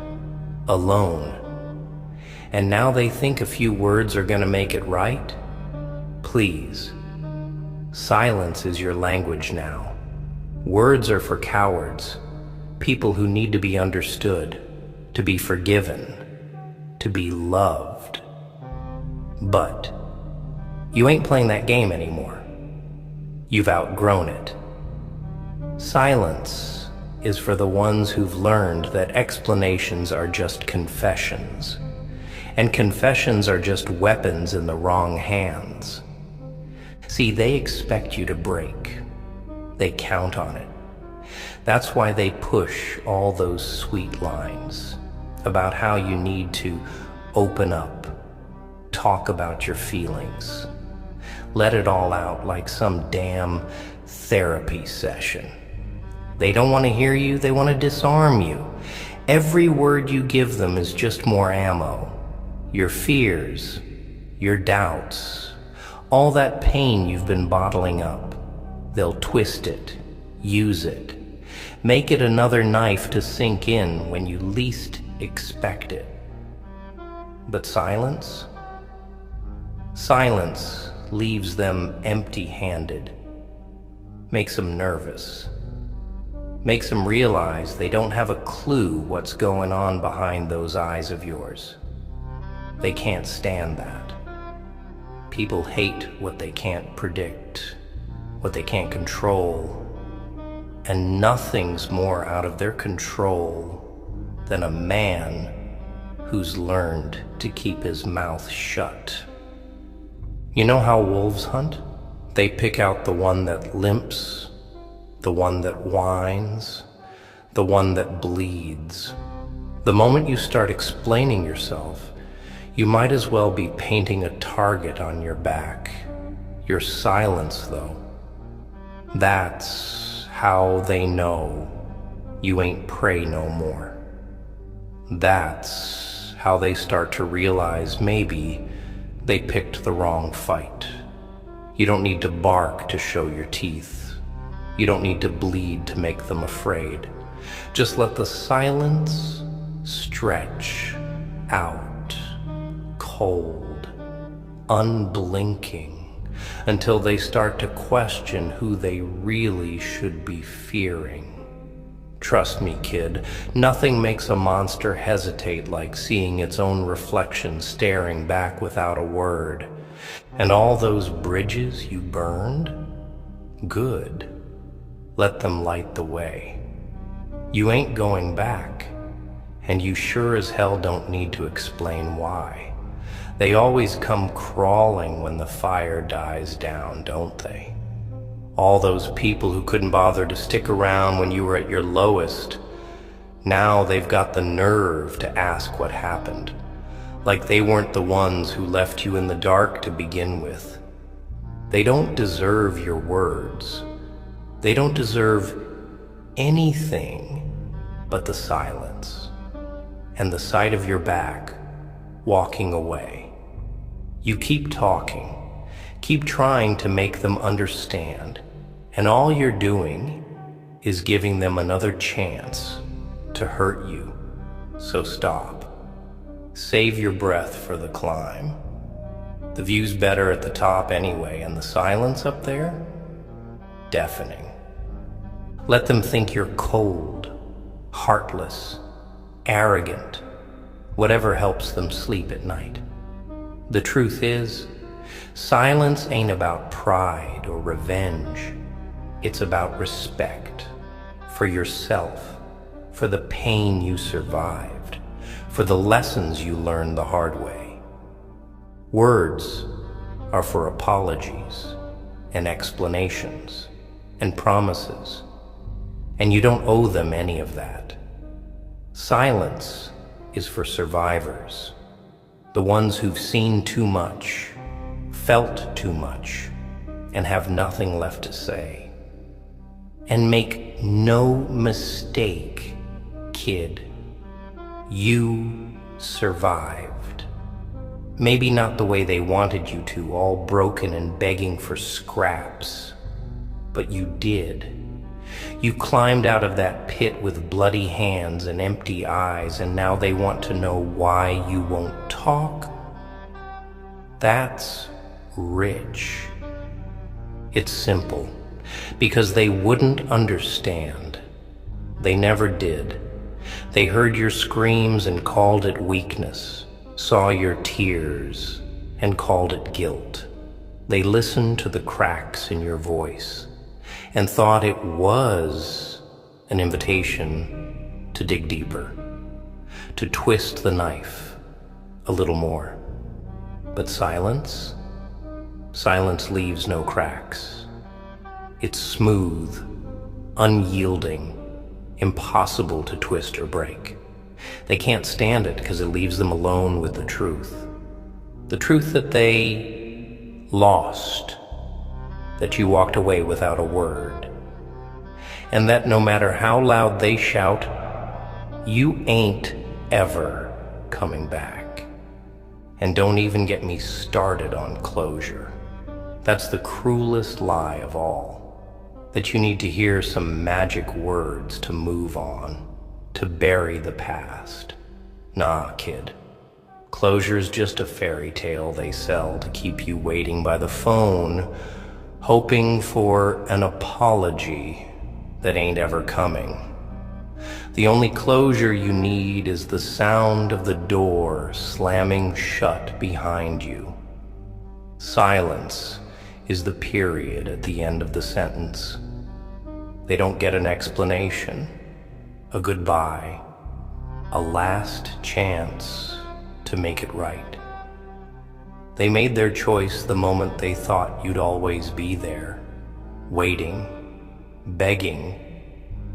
[SPEAKER 1] alone. And now they think a few words are gonna make it right? Please. Silence is your language now. Words are for cowards, people who need to be understood, to be forgiven, to be loved. But you ain't playing that game anymore. You've outgrown it. Silence is for the ones who've learned that explanations are just confessions, and confessions are just weapons in the wrong hands. See, they expect you to break. They count on it. That's why they push all those sweet lines about how you need to open up, talk about your feelings, let it all out like some damn therapy session. They don't want to hear you, they want to disarm you. Every word you give them is just more ammo. Your fears, your doubts, all that pain you've been bottling up, they'll twist it, use it, make it another knife to sink in when you least expect it. But silence? Silence leaves them empty-handed, makes them nervous, makes them realize they don't have a clue what's going on behind those eyes of yours. They can't stand that. People hate what they can't predict, what they can't control, and nothing's more out of their control than a man who's learned to keep his mouth shut. You know how wolves hunt? They pick out the one that limps, the one that whines, the one that bleeds. The moment you start explaining yourself, you might as well be painting a target on your back. Your silence, though, that's how they know you ain't prey no more. That's how they start to realize maybe they picked the wrong fight. You don't need to bark to show your teeth. You don't need to bleed to make them afraid. Just let the silence stretch out, cold, unblinking, until they start to question who they really should be fearing. Trust me, kid, nothing makes a monster hesitate like seeing its own reflection staring back without a word. And all those bridges you burned? Good. Let them light the way. You ain't going back, and you sure as hell don't need to explain why. They always come crawling when the fire dies down, don't they? All those people who couldn't bother to stick around when you were at your lowest, now they've got the nerve to ask what happened, like they weren't the ones who left you in the dark to begin with. They don't deserve your words. They don't deserve anything but the silence and the sight of your back walking away. You keep talking, keep trying to make them understand, and all you're doing is giving them another chance to hurt you. So stop. Save your breath for the climb. The view's better at the top anyway, and the silence up there? Deafening. Let them think you're cold, heartless, arrogant, whatever helps them sleep at night. The truth is, silence ain't about pride or revenge. It's about respect for yourself, for the pain you survived, for the lessons you learned the hard way. Words are for apologies and explanations and promises, and you don't owe them any of that. Silence is for survivors, the ones who've seen too much, felt too much, and have nothing left to say. And make no mistake, kid, you survived. Maybe not the way they wanted you to, all broken and begging for scraps, but you did. You climbed out of that pit with bloody hands and empty eyes, and now they want to know why you won't talk? That's rich. It's simple, because they wouldn't understand. They never did. They heard your screams and called it weakness, saw your tears and called it guilt. They listened to the cracks in your voice and thought it was an invitation to dig deeper, to twist the knife a little more. But silence leaves no cracks. It's smooth, unyielding, impossible to twist or break. They can't stand it because it leaves them alone with the truth. The truth that they lost, that you walked away without a word, and that no matter how loud they shout, you ain't ever coming back. And don't even get me started on closure. That's the cruelest lie of all, that you need to hear some magic words to move on, to bury the past. Nah, kid. Closure's just a fairy tale they sell to keep you waiting by the phone, hoping for an apology that ain't ever coming. The only closure you need is the sound of the door slamming shut behind you. Silence is the period at the end of the sentence. They don't get an explanation, a goodbye, a last chance to make it right. They made their choice the moment they thought you'd always be there, waiting, begging,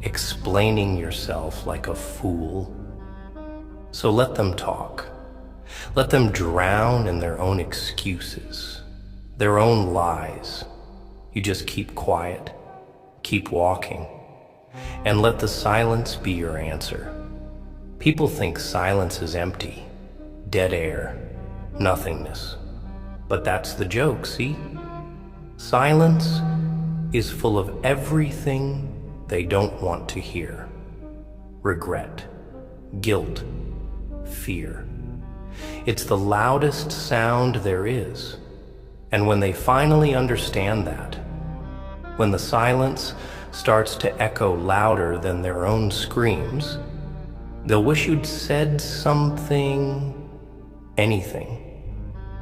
[SPEAKER 1] explaining yourself like a fool. So let them talk. Let them drown in their own excuses, their own lies. You just keep quiet, keep walking, and let the silence be your answer. People think silence is empty, dead air, nothingness. But that's the joke, see? Silence is full of everything they don't want to hear. Regret, guilt, fear. It's the loudest sound there is. And when they finally understand that, when the silence starts to echo louder than their own screams, they'll wish you'd said something, anything,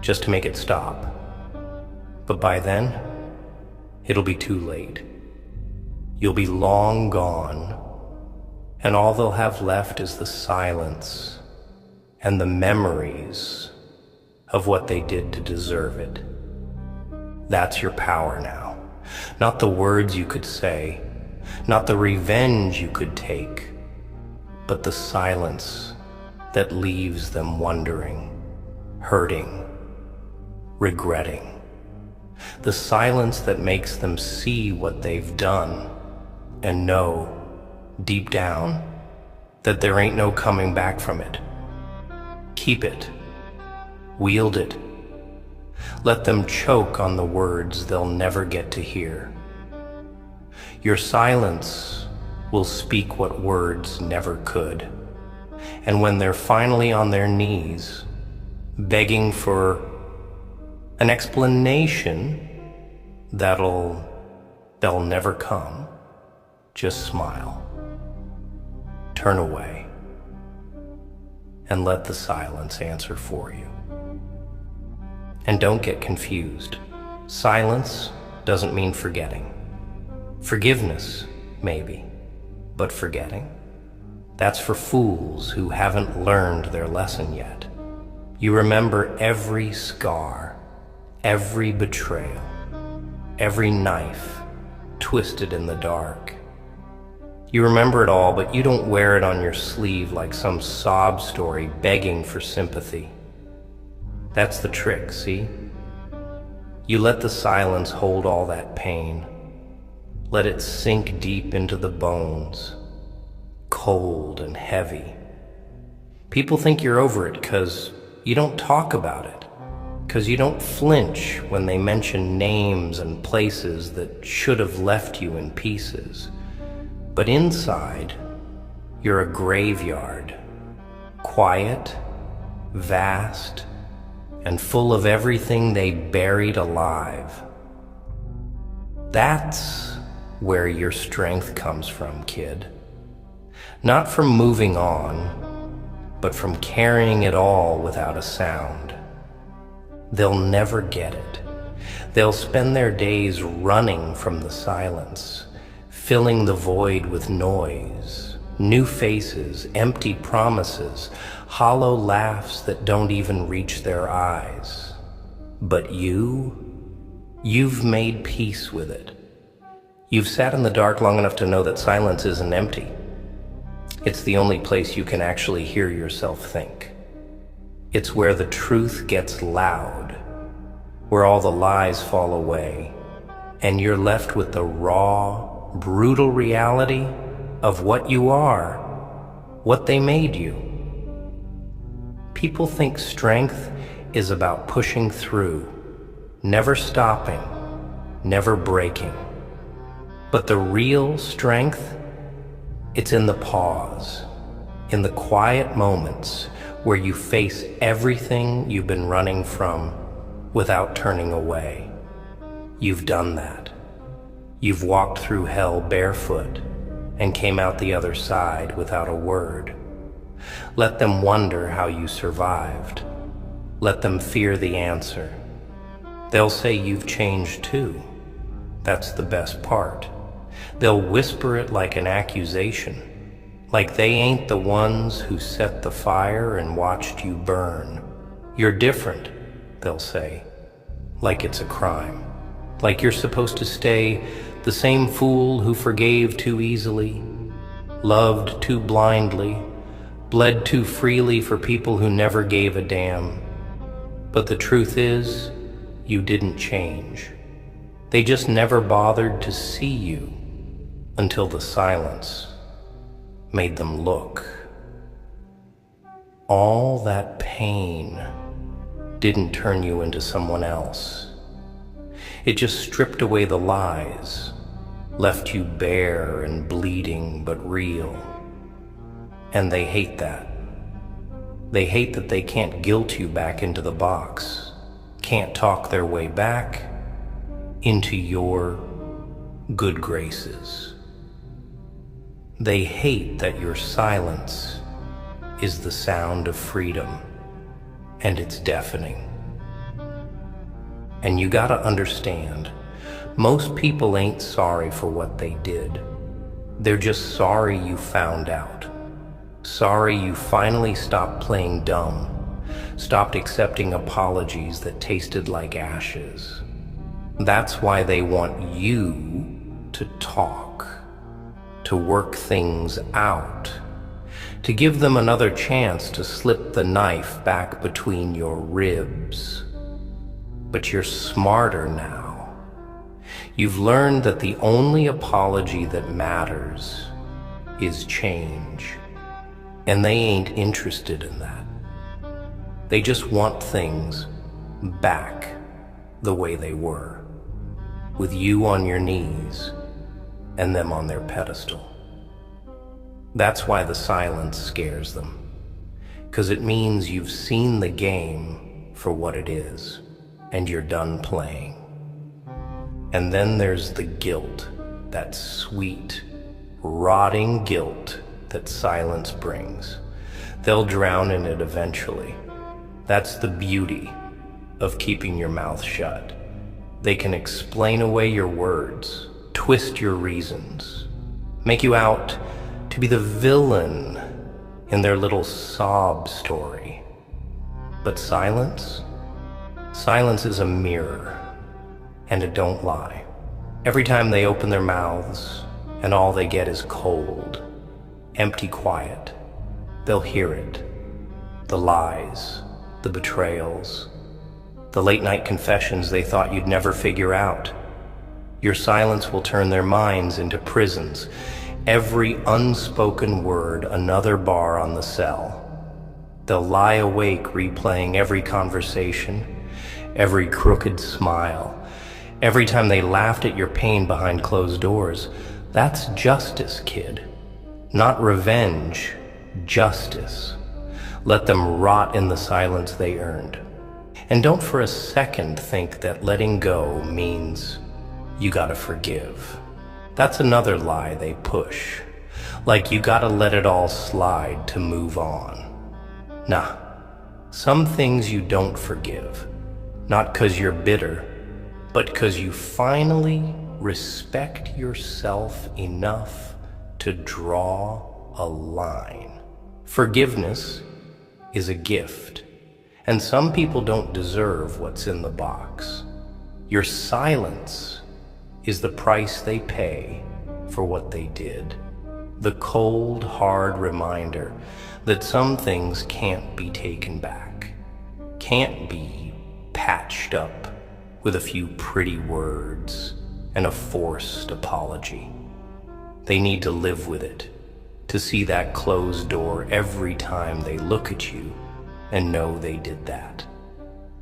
[SPEAKER 1] just to make it stop. But by then, it'll be too late. You'll be long gone, and all they'll have left is the silence and the memories of what they did to deserve it. That's your power now. Not the words you could say, not the revenge you could take, but the silence that leaves them wondering, hurting, regretting. The silence that makes them see what they've done and know, deep down, that there ain't no coming back from it. Keep it. Wield it. Let them choke on the words they'll never get to hear. Your silence will speak what words never could. And when they're finally on their knees, begging for an explanation they'll never come, just smile. Turn away and let the silence answer for you. And don't get confused. Silence doesn't mean forgetting. Forgiveness, maybe, but forgetting? That's for fools who haven't learned their lesson yet. You remember every scar, every betrayal, every knife twisted in the dark. You remember it all, but you don't wear it on your sleeve like some sob story begging for sympathy. That's the trick, see? You let the silence hold all that pain. Let it sink deep into the bones, cold and heavy. People think you're over it because you don't talk about it, because you don't flinch when they mention names and places that should have left you in pieces. But inside, you're a graveyard, quiet, vast, and full of everything they buried alive. That's where your strength comes from, kid. Not from moving on, but from carrying it all without a sound. They'll never get it. They'll spend their days running from the silence, filling the void with noise, new faces, empty promises, hollow laughs that don't even reach their eyes. But you've made peace with it. You've sat in the dark long enough to know that silence isn't empty. It's the only place you can actually hear yourself think. It's where the truth gets loud, where all the lies fall away, and you're left with the raw, brutal reality of what you are, what they made you. People think strength is about pushing through, never stopping, never breaking. But the real strength, it's in the pause, in the quiet moments where you face everything you've been running from without turning away. You've done that. You've walked through hell barefoot and came out the other side without a word. Let them wonder how you survived. Let them fear the answer. They'll say you've changed too. That's the best part. They'll whisper it like an accusation, like they ain't the ones who set the fire and watched you burn. You're different, they'll say, like it's a crime. Like you're supposed to stay the same fool who forgave too easily, loved too blindly, bled too freely for people who never gave a damn. But the truth is, you didn't change. They just never bothered to see you until the silence made them look. All that pain didn't turn you into someone else. It just stripped away the lies, left you bare and bleeding but real. And they hate that. They hate that they can't guilt you back into the box, can't talk their way back into your good graces. They hate that your silence is the sound of freedom, and it's deafening. And you gotta understand, most people ain't sorry for what they did. They're just sorry you found out. Sorry you finally stopped playing dumb, stopped accepting apologies that tasted like ashes. That's why they want you to talk, to work things out, to give them another chance to slip the knife back between your ribs. But you're smarter now. You've learned that the only apology that matters is change. And they ain't interested in that. They just want things back the way they were, with you on your knees and them on their pedestal. That's why the silence scares them, 'cause it means you've seen the game for what it is, and you're done playing. And then there's the guilt, that sweet, rotting guilt that silence brings. They'll drown in it eventually. That's the beauty of keeping your mouth shut. They can explain away your words, twist your reasons, make you out to be the villain in their little sob story. But silence is a mirror, and it don't lie. Every time they open their mouths, and all they get is cold, empty quiet, they'll hear it. The lies, the betrayals, the late-night confessions they thought you'd never figure out. Your silence will turn their minds into prisons. Every unspoken word, another bar on the cell. They'll lie awake replaying every conversation, every crooked smile, every time they laughed at your pain behind closed doors. That's justice, kid. Not revenge, justice. Let them rot in the silence they earned. And don't for a second think that letting go means you gotta forgive. That's another lie they push. Like you gotta let it all slide to move on. Nah, some things you don't forgive. Not 'cause you're bitter, but 'cause you finally respect yourself enough to draw a line. Forgiveness is a gift, and some people don't deserve what's in the box. Your silence is the price they pay for what they did. The cold, hard reminder that some things can't be taken back, can't be patched up with a few pretty words and a forced apology. They need to live with it, to see that closed door every time they look at you and know they did that.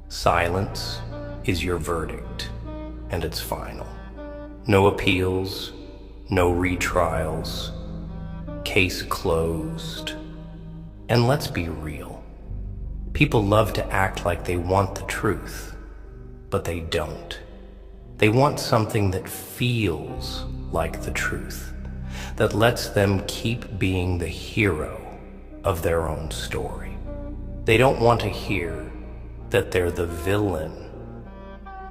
[SPEAKER 1] Silence is your verdict, and it's final. No appeals, no retrials, case closed. And let's be real. People love to act like they want the truth, but they don't. They want something that feels like the truth, that lets them keep being the hero of their own story. They don't want to hear that they're the villain,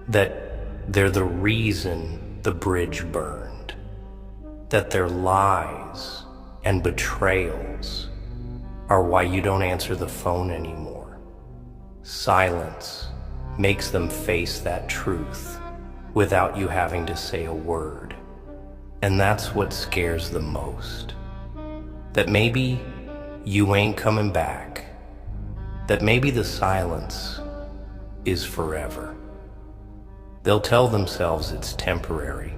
[SPEAKER 1] that they're the reason the bridge burned, that their lies and betrayals are why you don't answer the phone anymore. Silence makes them face that truth without you having to say a word. And that's what scares them most. That maybe you ain't coming back. That maybe the silence is forever. They'll tell themselves it's temporary,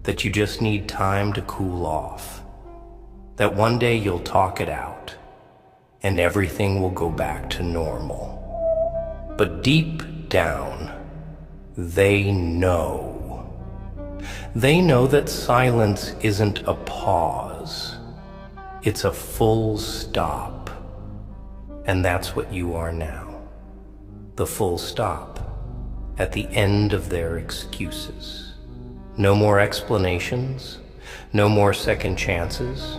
[SPEAKER 1] that you just need time to cool off, that one day you'll talk it out and everything will go back to normal. But deep down, they know. They know that silence isn't a pause, it's a full stop. And that's what you are now, the full stop at the end of their excuses. No more explanations, no more second chances,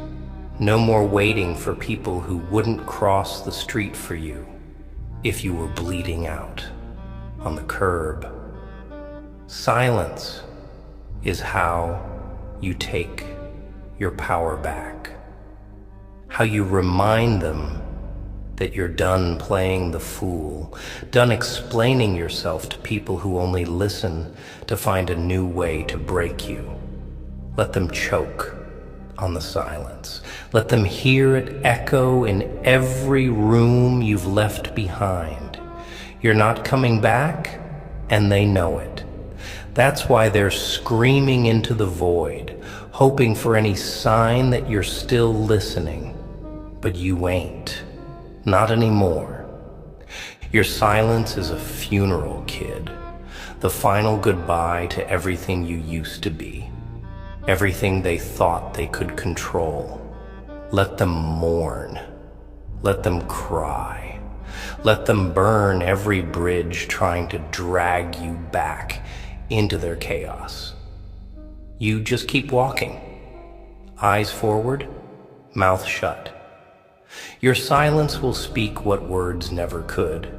[SPEAKER 1] no more waiting for people who wouldn't cross the street for you if you were bleeding out on the curb. Silence is how you take your power back, how you remind them that you're done playing the fool, done explaining yourself to people who only listen to find a new way to break you. Let them choke on the silence. Let them hear it echo in every room you've left behind. You're not coming back, and they know it. That's why they're screaming into the void, hoping for any sign that you're still listening. But you ain't. Not anymore. Your silence is a funeral, kid. The final goodbye to everything you used to be. Everything they thought they could control. Let them mourn. Let them cry. Let them burn every bridge trying to drag you back into their chaos. You just keep walking. Eyes forward, mouth shut. Your silence will speak what words never could.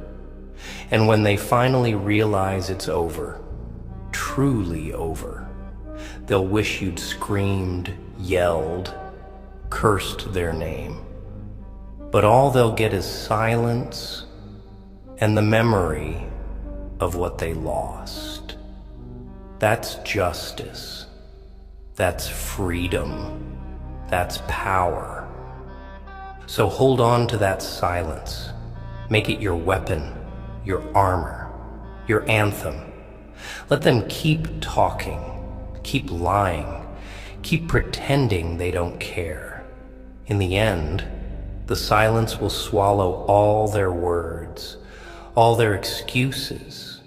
[SPEAKER 1] And when they finally realize it's over, truly over, they'll wish you'd screamed, yelled, cursed their name. But all they'll get is silence and the memory of what they lost. That's justice. That's freedom. That's power. So hold on to that silence. Make it your weapon, your armor, your anthem. Let them keep talking, keep lying, keep pretending they don't care. In the end, the silence will swallow all their words, all their excuses,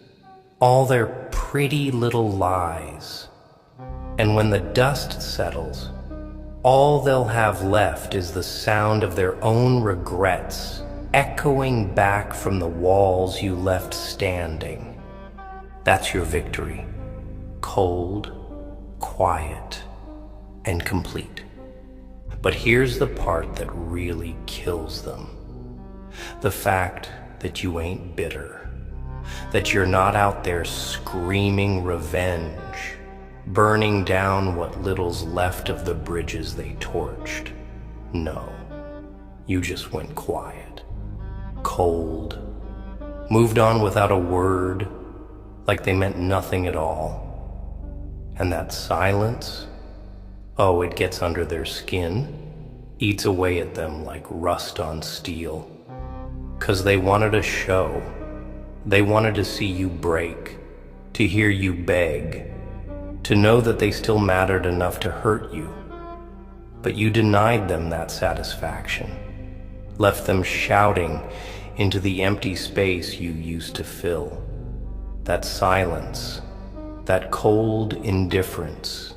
[SPEAKER 1] all their pretty little lies. And when the dust settles, all they'll have left is the sound of their own regrets echoing back from the walls you left standing. That's your victory. Cold, quiet, and complete. But here's the part that really kills them. The fact that you ain't bitter. That you're not out there screaming revenge, burning down what little's left of the bridges they torched. No, you just went quiet, cold, moved on without a word, like they meant nothing at all. And that silence, oh, it gets under their skin, eats away at them like rust on steel. 'Cause they wanted a show. They wanted to see you break, to hear you beg, to know that they still mattered enough to hurt you. But you denied them that satisfaction, left them shouting into the empty space you used to fill. That silence, that cold indifference,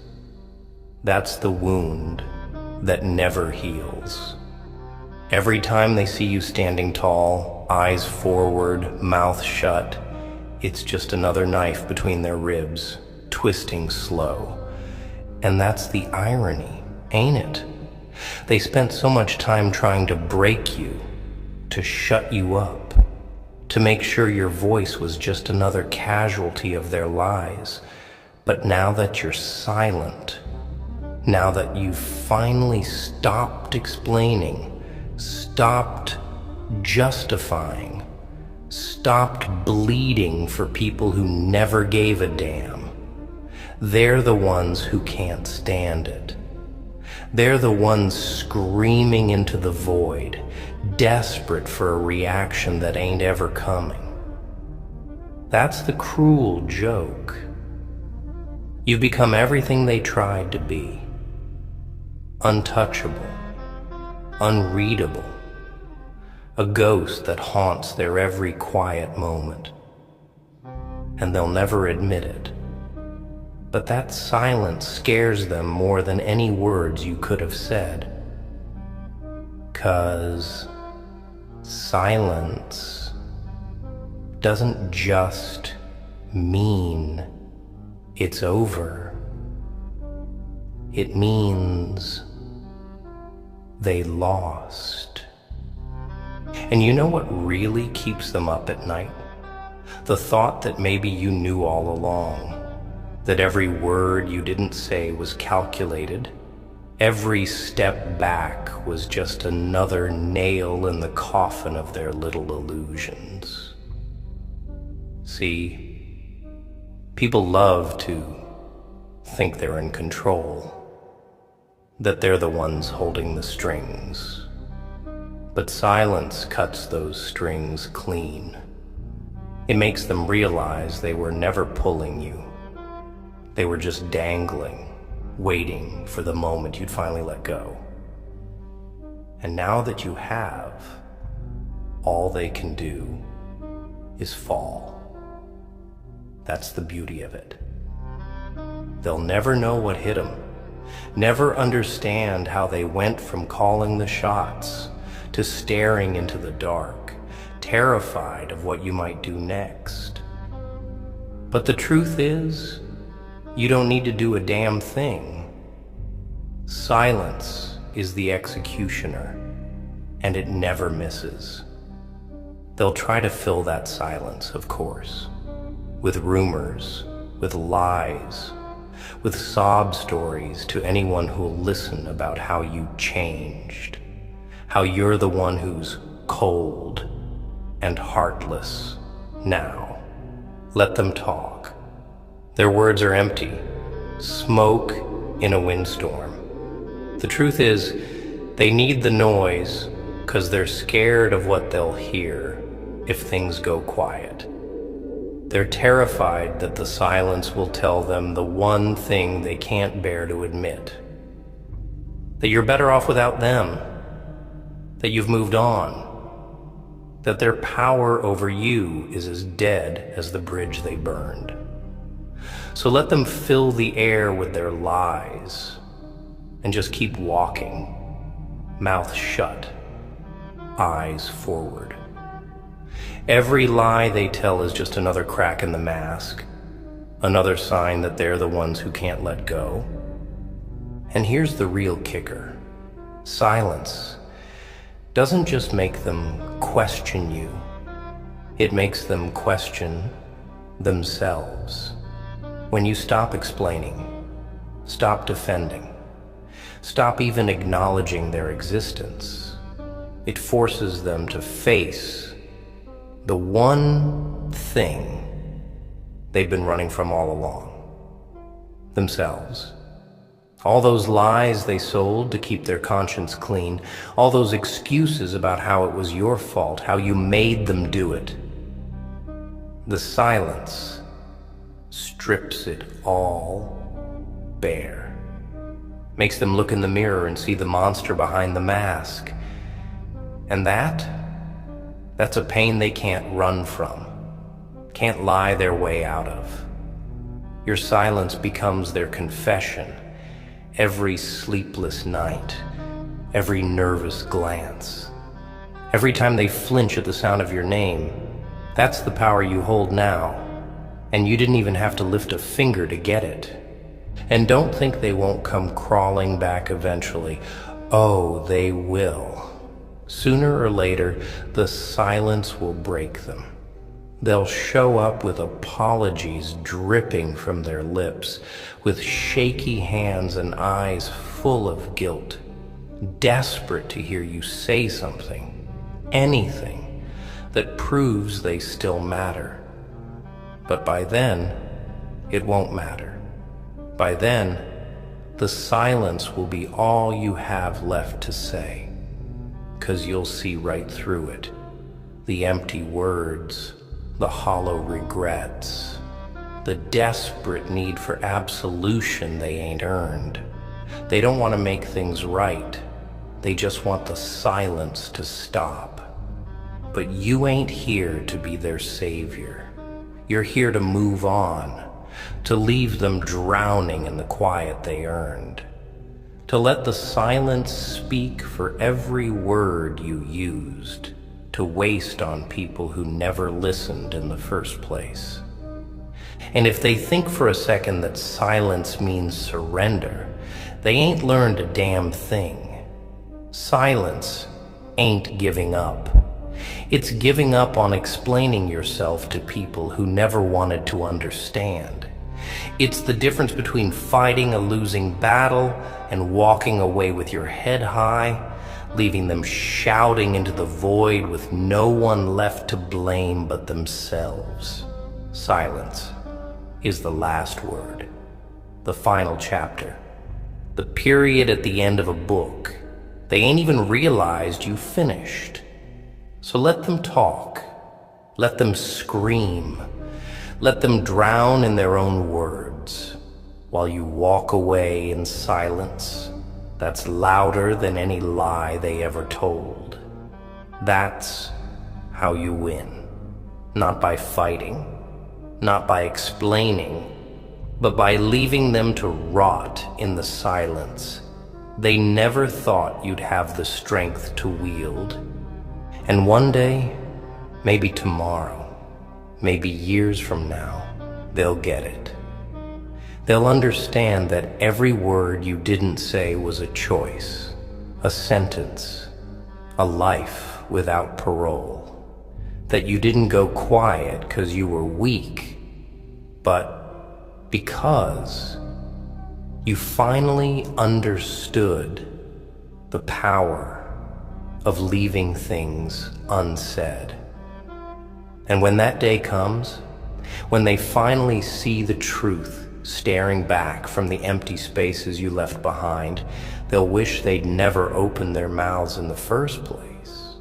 [SPEAKER 1] that's the wound that never heals. Every time they see you standing tall, eyes forward, mouth shut, it's just another knife between their ribs, twisting slow. And that's the irony, ain't it? They spent so much time trying to break you, to shut you up, to make sure your voice was just another casualty of their lies. But now that you're silent, now that you've finally stopped explaining, stopped justifying, stopped bleeding for people who never gave a damn, they're the ones who can't stand it. They're the ones screaming into the void, desperate for a reaction that ain't ever coming. That's the cruel joke. You've become everything they tried to be. Untouchable, unreadable, a ghost that haunts their every quiet moment. And they'll never admit it. But that silence scares them more than any words you could have said. 'Cause silence doesn't just mean it's over. It means they lost. And you know what really keeps them up at night? The thought that maybe you knew all along, that every word you didn't say was calculated, every step back was just another nail in the coffin of their little illusions. See, people love to think they're in control, that they're the ones holding the strings. But silence cuts those strings clean. It makes them realize they were never pulling you. They were just dangling, waiting for the moment you'd finally let go. And now that you have, all they can do is fall. That's the beauty of it. They'll never know what hit them, never understand how they went from calling the shots to staring into the dark, terrified of what you might do next. But the truth is, you don't need to do a damn thing. Silence is the executioner, and it never misses. They'll try to fill that silence, of course, with rumors, with lies, with sob stories to anyone who'll listen about how you changed, how you're the one who's cold and heartless now. Let them talk. Their words are empty, smoke in a windstorm. The truth is, they need the noise because they're scared of what they'll hear if things go quiet. They're terrified that the silence will tell them the one thing they can't bear to admit. That you're better off without them. That you've moved on. That their power over you is as dead as the bridge they burned. So let them fill the air with their lies and just keep walking, mouth shut, eyes forward. Every lie they tell is just another crack in the mask, another sign that they're the ones who can't let go. And here's the real kicker. Silence doesn't just make them question you, it makes them question themselves. When you stop explaining, stop defending, stop even acknowledging their existence, it forces them to face the one thing they've been running from all along, themselves. All those lies they sold to keep their conscience clean, all those excuses about how it was your fault, how you made them do it. The silence strips it all bare, makes them look in the mirror and see the monster behind the mask. And that's a pain they can't run from, can't lie their way out of. Your silence becomes their confession every sleepless night, every nervous glance, every time they flinch at the sound of your name. That's the power you hold now, and you didn't even have to lift a finger to get it. And don't think they won't come crawling back eventually. Oh, they will. Sooner or later, the silence will break them. They'll show up with apologies dripping from their lips, with shaky hands and eyes full of guilt, desperate to hear you say something, anything, that proves they still matter. But by then, it won't matter. By then, the silence will be all you have left to say. 'Cause you'll see right through it. The empty words, the hollow regrets, the desperate need for absolution they ain't earned. They don't want to make things right. They just want the silence to stop. But you ain't here to be their savior. You're here to move on, to leave them drowning in the quiet they earned. To let the silence speak for every word you used to waste on people who never listened in the first place. And if they think for a second that silence means surrender, they ain't learned a damn thing. Silence ain't giving up. It's giving up on explaining yourself to people who never wanted to understand. It's the difference between fighting a losing battle and walking away with your head high, leaving them shouting into the void with no one left to blame but themselves. Silence is the last word, the final chapter, the period at the end of a book they ain't even realized you finished. So let them talk, let them scream, let them drown in their own words, while you walk away in silence, that's louder than any lie they ever told. That's how you win. Not by fighting, not by explaining, but by leaving them to rot in the silence they never thought you'd have the strength to wield. And one day, maybe tomorrow, maybe years from now, they'll get it. They'll understand that every word you didn't say was a choice, a sentence, a life without parole. That you didn't go quiet because you were weak, but because you finally understood the power of leaving things unsaid. And when that day comes, when they finally see the truth staring back from the empty spaces you left behind, they'll wish they'd never opened their mouths in the first place.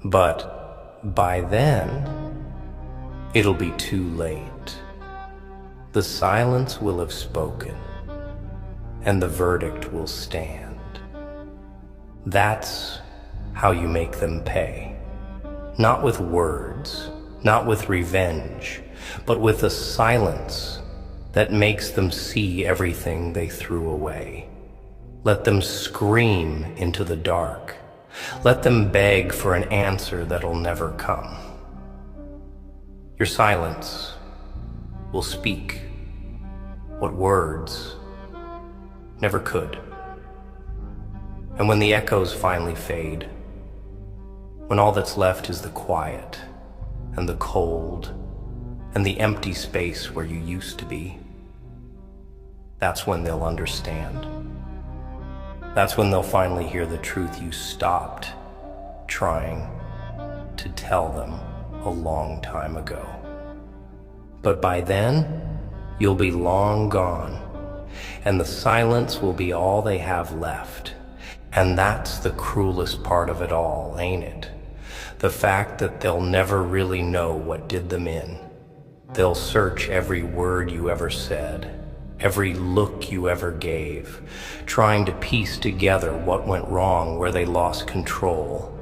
[SPEAKER 1] But by then, it'll be too late. The silence will have spoken, and the verdict will stand. That's how you make them pay. Not with words, not with revenge, but with a silence that makes them see everything they threw away. Let them scream into the dark. Let them beg for an answer that'll never come. Your silence will speak what words never could. And when the echoes finally fade, when all that's left is the quiet and the cold and the empty space where you used to be, that's when they'll understand. That's when they'll finally hear the truth you stopped trying to tell them a long time ago. But by then, you'll be long gone, and the silence will be all they have left. And that's the cruelest part of it all, ain't it? The fact that they'll never really know what did them in. They'll search every word you ever said, every look you ever gave, trying to piece together what went wrong, where they lost control.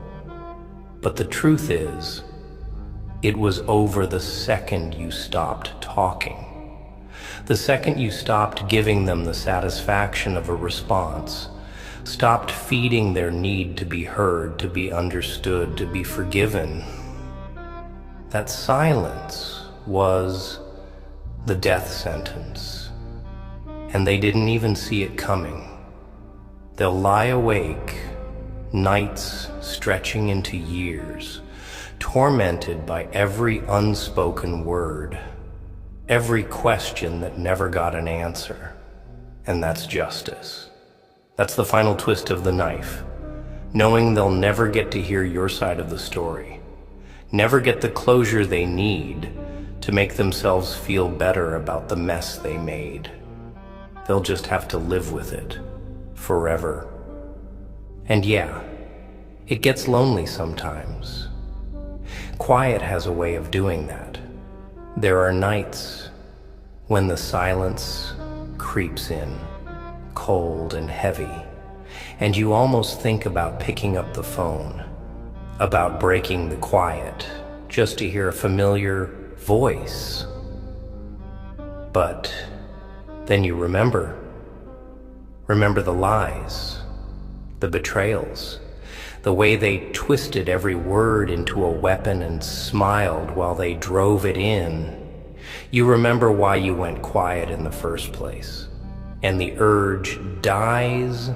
[SPEAKER 1] But the truth is, it was over the second you stopped talking. The second you stopped giving them the satisfaction of a response, stopped feeding their need to be heard, to be understood, to be forgiven. That silence was the death sentence, and they didn't even see it coming. They'll lie awake, nights stretching into years, tormented by every unspoken word, every question that never got an answer. And that's justice. That's the final twist of the knife, knowing they'll never get to hear your side of the story, never get the closure they need to make themselves feel better about the mess they made. They'll just have to live with it forever. And yeah, it gets lonely sometimes. Quiet has a way of doing that. There are nights when the silence creeps in, cold and heavy, and you almost think about picking up the phone, about breaking the quiet, just to hear a familiar voice. But then you remember the lies, the betrayals, the way they twisted every word into a weapon and smiled while they drove it in. You remember why you went quiet in the first place, and the urge dies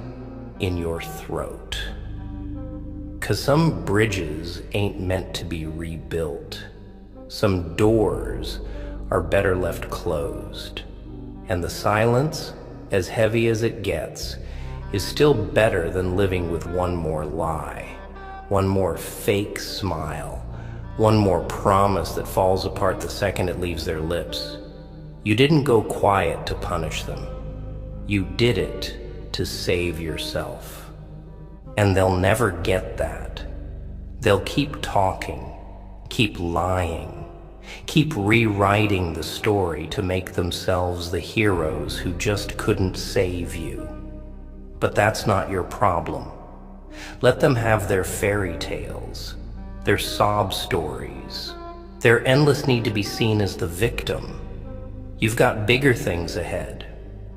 [SPEAKER 1] in your throat. 'Cause some bridges ain't meant to be rebuilt. Some doors are better left closed. And the silence, as heavy as it gets, is still better than living with one more lie, one more fake smile, one more promise that falls apart the second it leaves their lips. You didn't go quiet to punish them. You did it to save yourself. And they'll never get that. They'll keep talking, keep lying, keep rewriting the story to make themselves the heroes who just couldn't save you. But that's not your problem. Let them have their fairy tales, their sob stories, their endless need to be seen as the victim. You've got bigger things ahead,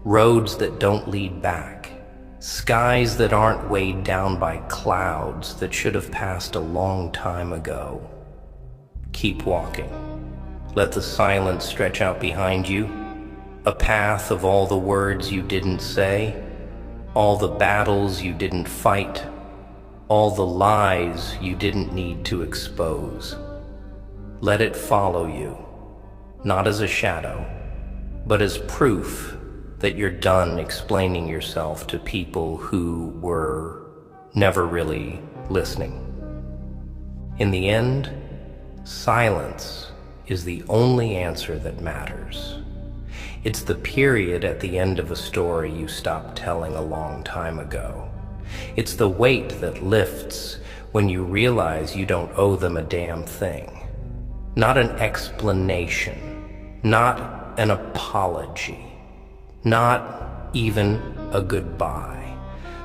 [SPEAKER 1] roads that don't lead back, skies that aren't weighed down by clouds that should have passed a long time ago. Keep walking. Let the silence stretch out behind you, a path of all the words you didn't say, all the battles you didn't fight, all the lies you didn't need to expose. Let it follow you, not as a shadow, but as proof that you're done explaining yourself to people who were never really listening. In the end, silence is the only answer that matters. It's the period at the end of a story you stopped telling a long time ago. It's the weight that lifts when you realize you don't owe them a damn thing. Not an explanation, not an apology, not even a goodbye.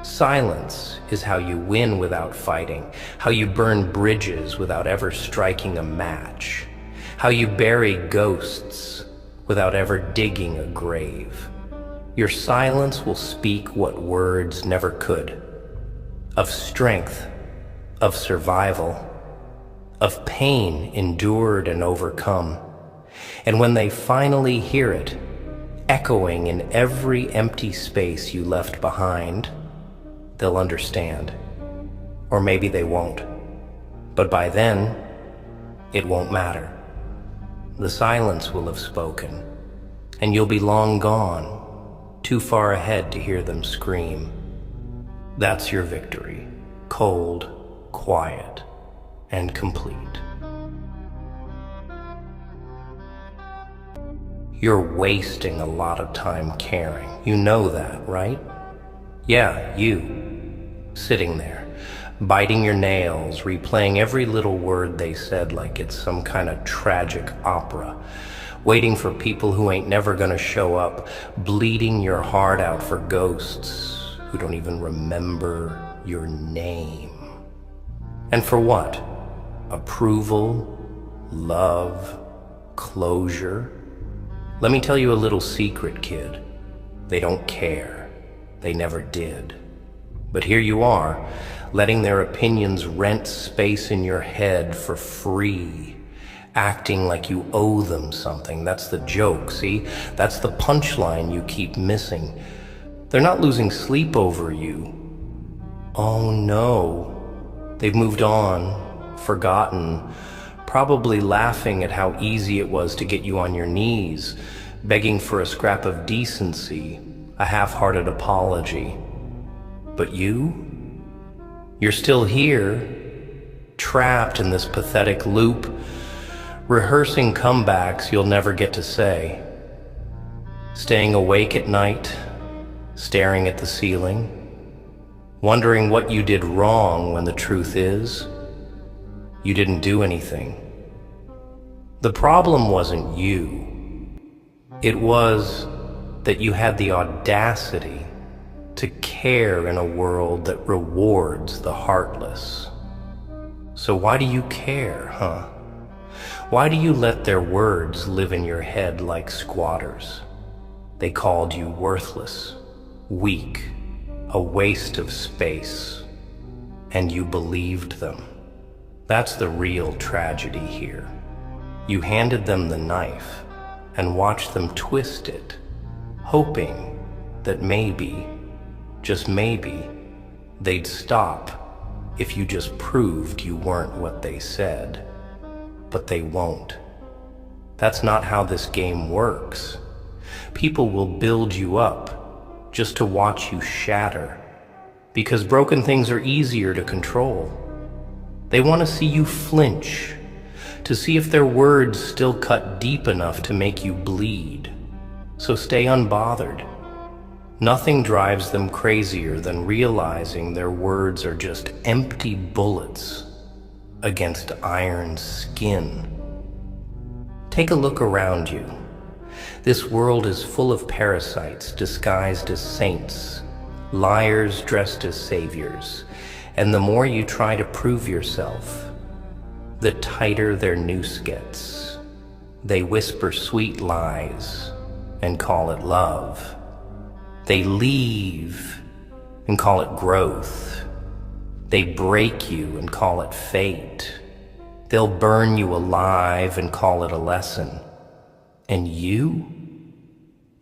[SPEAKER 1] Silence is how you win without fighting, how you burn bridges without ever striking a match, how you bury ghosts without ever digging a grave. Your silence will speak what words never could. Of strength, of survival, of pain endured and overcome. And when they finally hear it, echoing in every empty space you left behind, they'll understand. Or maybe they won't. But by then, it won't matter. The silence will have spoken, and you'll be long gone, too far ahead to hear them scream. That's your victory, cold, quiet, and complete. You're wasting a lot of time caring. You know that, right? Yeah, you, sitting there, biting your nails, replaying every little word they said like it's some kind of tragic opera, waiting for people who ain't never gonna show up, bleeding your heart out for ghosts who don't even remember your name. And for what? Approval, love, closure? Let me tell you a little secret, kid. They don't care. They never did. But here you are, letting their opinions rent space in your head for free, acting like you owe them something. That's the joke, see? That's the punchline you keep missing. They're not losing sleep over you. Oh no. They've moved on, forgotten, probably laughing at how easy it was to get you on your knees, begging for a scrap of decency, a half-hearted apology. But you're still here, trapped in this pathetic loop, rehearsing comebacks you'll never get to say, staying awake at night, staring at the ceiling, wondering what you did wrong when the truth is, you didn't do anything. The problem wasn't you. It was that you had the audacity to care in a world that rewards the heartless. So why do you care, huh? Why do you let their words live in your head like squatters? They called you worthless, weak, a waste of space, and you believed them. That's the real tragedy here. You handed them the knife and watched them twist it, hoping that maybe, just maybe, they'd stop if you just proved you weren't what they said. But they won't. That's not how this game works. People will build you up just to watch you shatter, because broken things are easier to control. They want to see you flinch, to see if their words still cut deep enough to make you bleed. So stay unbothered. Nothing drives them crazier than realizing their words are just empty bullets against iron skin. Take a look around you. This world is full of parasites disguised as saints, liars dressed as saviors, and the more you try to prove yourself, the tighter their noose gets. They whisper sweet lies and call it love. They leave and call it growth. They break you and call it fate. They'll burn you alive and call it a lesson. And you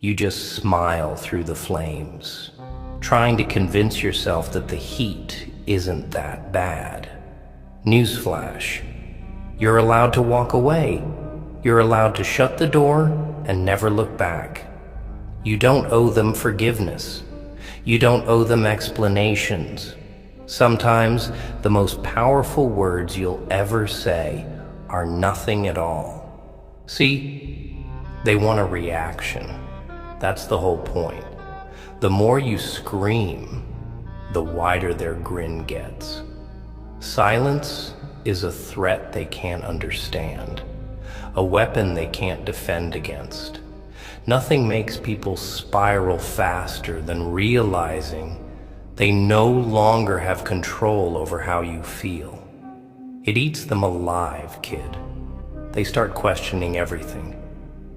[SPEAKER 1] just smile through the flames, trying to convince yourself that the heat isn't that bad. Newsflash, you're allowed to walk away. You're allowed to shut the door and never look back. You don't owe them forgiveness. You don't owe them explanations. Sometimes the most powerful words you'll ever say are nothing at all. See, they want a reaction. That's the whole point. The more you scream, the wider their grin gets. Silence is a threat they can't understand, a weapon they can't defend against. Nothing makes people spiral faster than realizing they no longer have control over how you feel. It eats them alive, kid. They start questioning everything.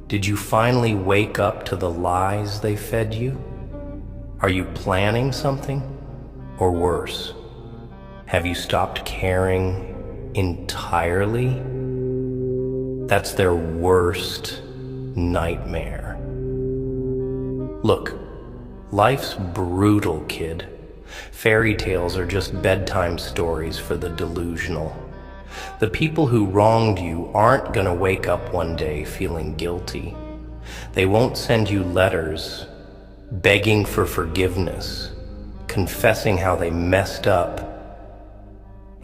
[SPEAKER 1] Did you finally wake up to the lies they fed you? Are you planning something? Or worse, have you stopped caring entirely? That's their worst nightmare. Look, life's brutal, kid. Fairy tales are just bedtime stories for the delusional. The people who wronged you aren't gonna wake up one day feeling guilty. They won't send you letters begging for forgiveness, confessing how they messed up.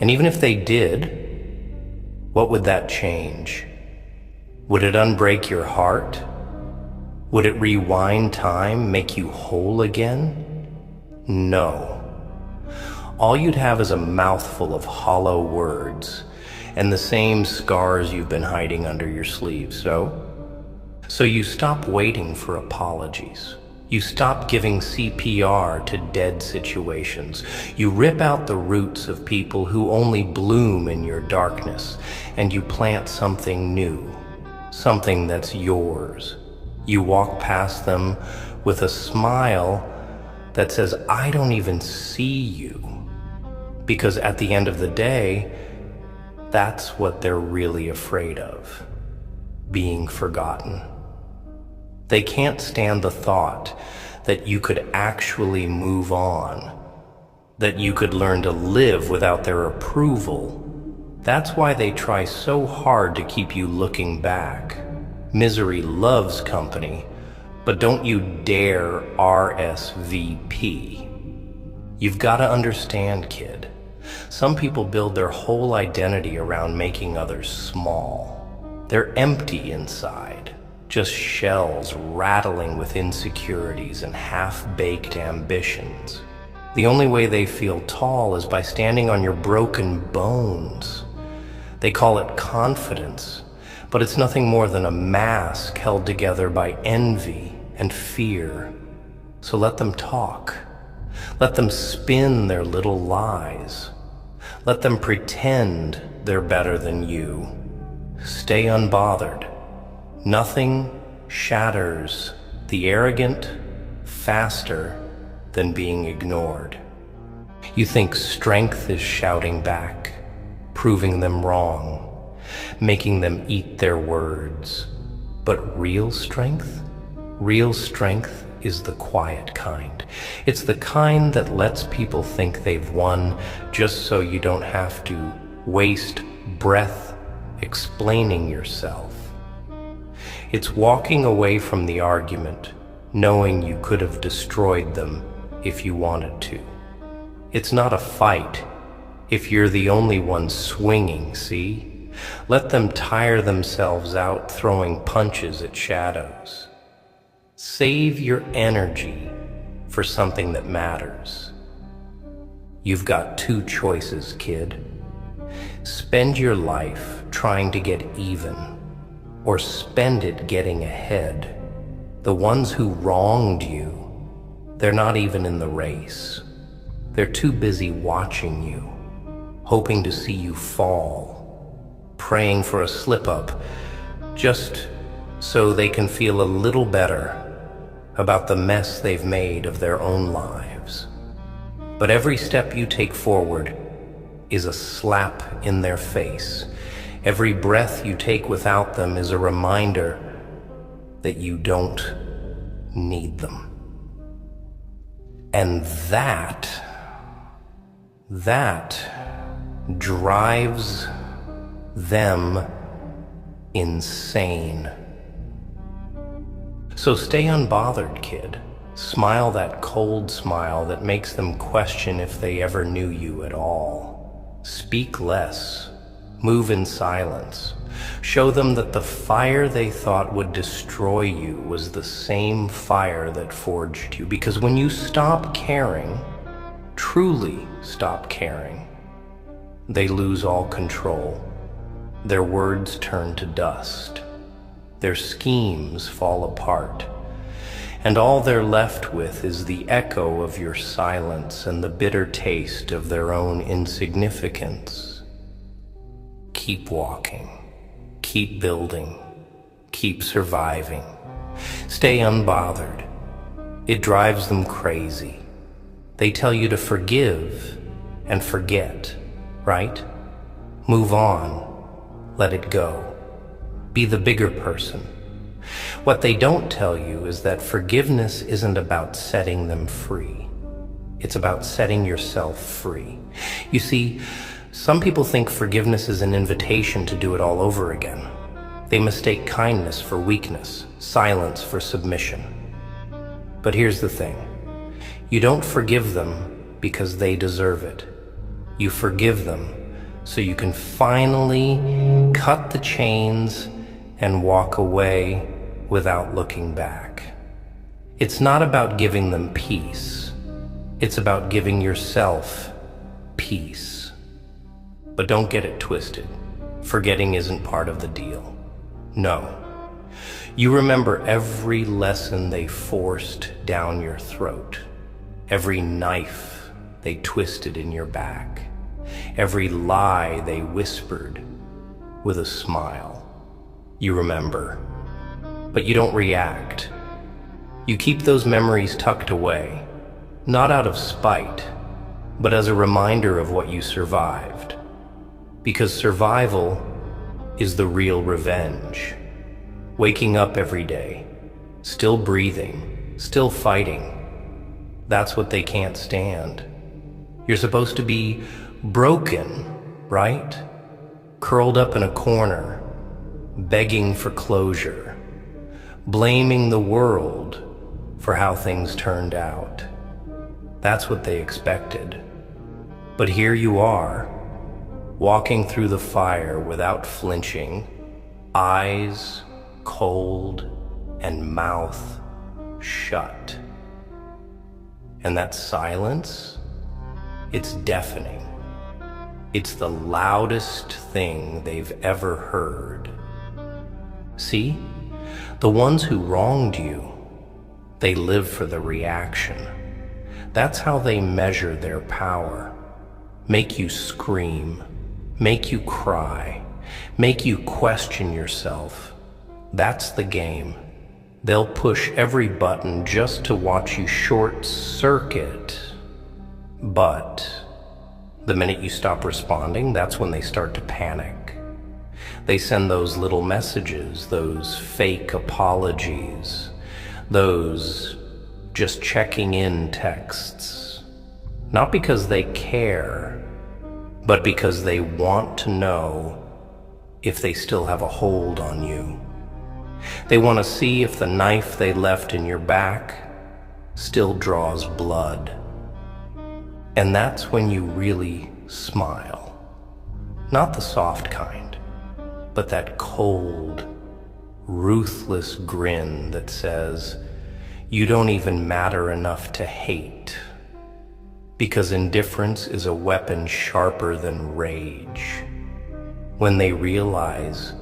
[SPEAKER 1] And even if they did, what would that change? Would it unbreak your heart? Would it rewind time, make you whole again? No. All you'd have is a mouthful of hollow words and the same scars you've been hiding under your sleeve. So you stop waiting for apologies. You stop giving CPR to dead situations. You rip out the roots of people who only bloom in your darkness, and you plant something new, something that's yours. You walk past them with a smile that says, I don't even see you. Because at the end of the day, that's what they're really afraid of, being forgotten. They can't stand the thought that you could actually move on, that you could learn to live without their approval. That's why they try so hard to keep you looking back. Misery loves company, but don't you dare RSVP. You've got to understand, kid. Some people build their whole identity around making others small. They're empty inside, just shells rattling with insecurities and half-baked ambitions. The only way they feel tall is by standing on your broken bones. They call it confidence, but it's nothing more than a mask held together by envy and fear. So let them talk. Let them spin their little lies. Let them pretend they're better than you. Stay unbothered. Nothing shatters the arrogant faster than being ignored. You think strength is shouting back, proving them wrong, making them eat their words. But real strength is the quiet kind. It's the kind that lets people think they've won just so you don't have to waste breath explaining yourself. It's walking away from the argument, knowing you could have destroyed them if you wanted to. It's not a fight if you're the only one swinging, see? Let them tire themselves out throwing punches at shadows. Save your energy for something that matters. You've got two choices, kid. Spend your life trying to get even, or spend it getting ahead. The ones who wronged you, They're not even in the race. They're too busy watching you, hoping to see you fall, praying for a slip-up, just so they can feel a little better about the mess they've made of their own lives. But every step you take forward is a slap in their face. Every breath you take without them is a reminder that you don't need them. And that drives them insane. So stay unbothered, kid. Smile that cold smile that makes them question if they ever knew you at all. Speak less. Move in silence. Show them that the fire they thought would destroy you was the same fire that forged you. Because when you stop caring, truly stop caring, they lose all control. Their words turn to dust. Their schemes fall apart. And all they're left with is the echo of your silence and the bitter taste of their own insignificance. Keep walking. Keep building. Keep surviving. Stay unbothered. It drives them crazy. They tell you to forgive and forget, right? Move on. Let it go. Be the bigger person. What they don't tell you is that forgiveness isn't about setting them free. It's about setting yourself free. You see, some people think forgiveness is an invitation to do it all over again. They mistake kindness for weakness, silence for submission. But here's the thing. You don't forgive them because they deserve it. You forgive them so you can finally cut the chains and walk away without looking back. It's not about giving them peace. It's about giving yourself peace. But don't get it twisted. Forgetting isn't part of the deal. No. You remember every lesson they forced down your throat, every knife they twisted in your back, every lie they whispered with a smile. You remember, but you don't react. You keep those memories tucked away, not out of spite, but as a reminder of what you survived. Because survival is the real revenge. Waking up every day, still breathing, still fighting. That's what they can't stand. You're supposed to be broken, right? Curled up in a corner, begging for closure, blaming the world for how things turned out. That's what they expected. But here you are, walking through the fire without flinching, eyes cold and mouth shut. And that silence, it's deafening. It's the loudest thing they've ever heard. See? The ones who wronged you, they live for the reaction. That's how they measure their power. Make you scream, make you cry, make you question yourself. That's the game. They'll push every button just to watch you short circuit. But the minute you stop responding, that's when they start to panic. They send those little messages, those fake apologies, those just checking in texts. Not because they care, but because they want to know if they still have a hold on you. They want to see if the knife they left in your back still draws blood. And that's when you really smile. Not the soft kind, but that cold, ruthless grin that says, you don't even matter enough to hate. Because indifference is a weapon sharper than rage. When they realize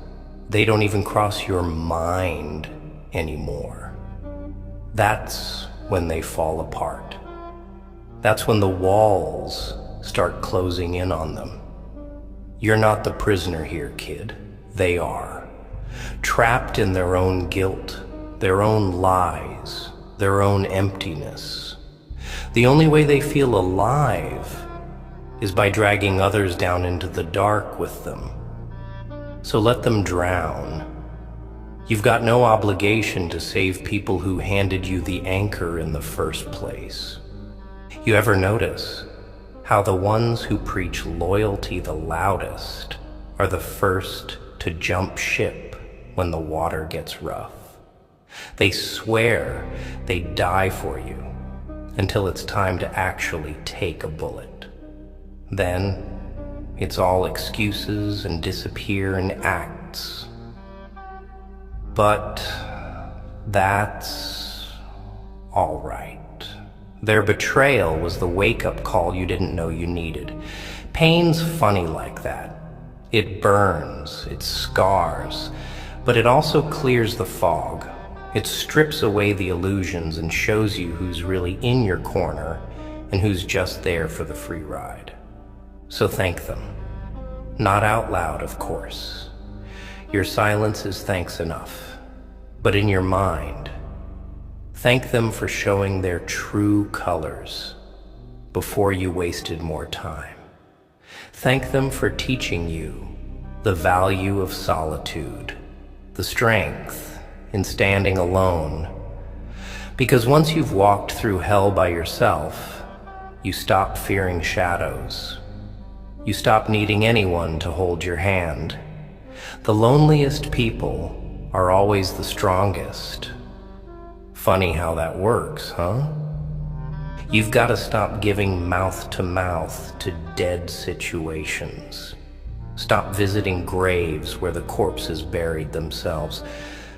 [SPEAKER 1] they don't even cross your mind anymore. That's when they fall apart. That's when the walls start closing in on them. You're not the prisoner here, kid. They are. Trapped in their own guilt, their own lies, their own emptiness. The only way they feel alive is by dragging others down into the dark with them. So let them drown. You've got no obligation to save people who handed you the anchor in the first place. You ever notice how the ones who preach loyalty the loudest are the first to jump ship when the water gets rough? They swear they'd die for you until it's time to actually take a bullet. Then it's all excuses and disappear in acts. But that's all right. Their betrayal was the wake-up call you didn't know you needed. Pain's funny like that. It burns, it scars, but it also clears the fog. It strips away the illusions and shows you who's really in your corner and who's just there for the free ride. So thank them. Not out loud, of course. Your silence is thanks enough. But in your mind, thank them for showing their true colors before you wasted more time. Thank them for teaching you the value of solitude, the strength in standing alone. Because once you've walked through hell by yourself, you stop fearing shadows. You stop needing anyone to hold your hand. The loneliest people are always the strongest. Funny how that works, huh? You've got to stop giving mouth to mouth to dead situations. Stop visiting graves where the corpses buried themselves.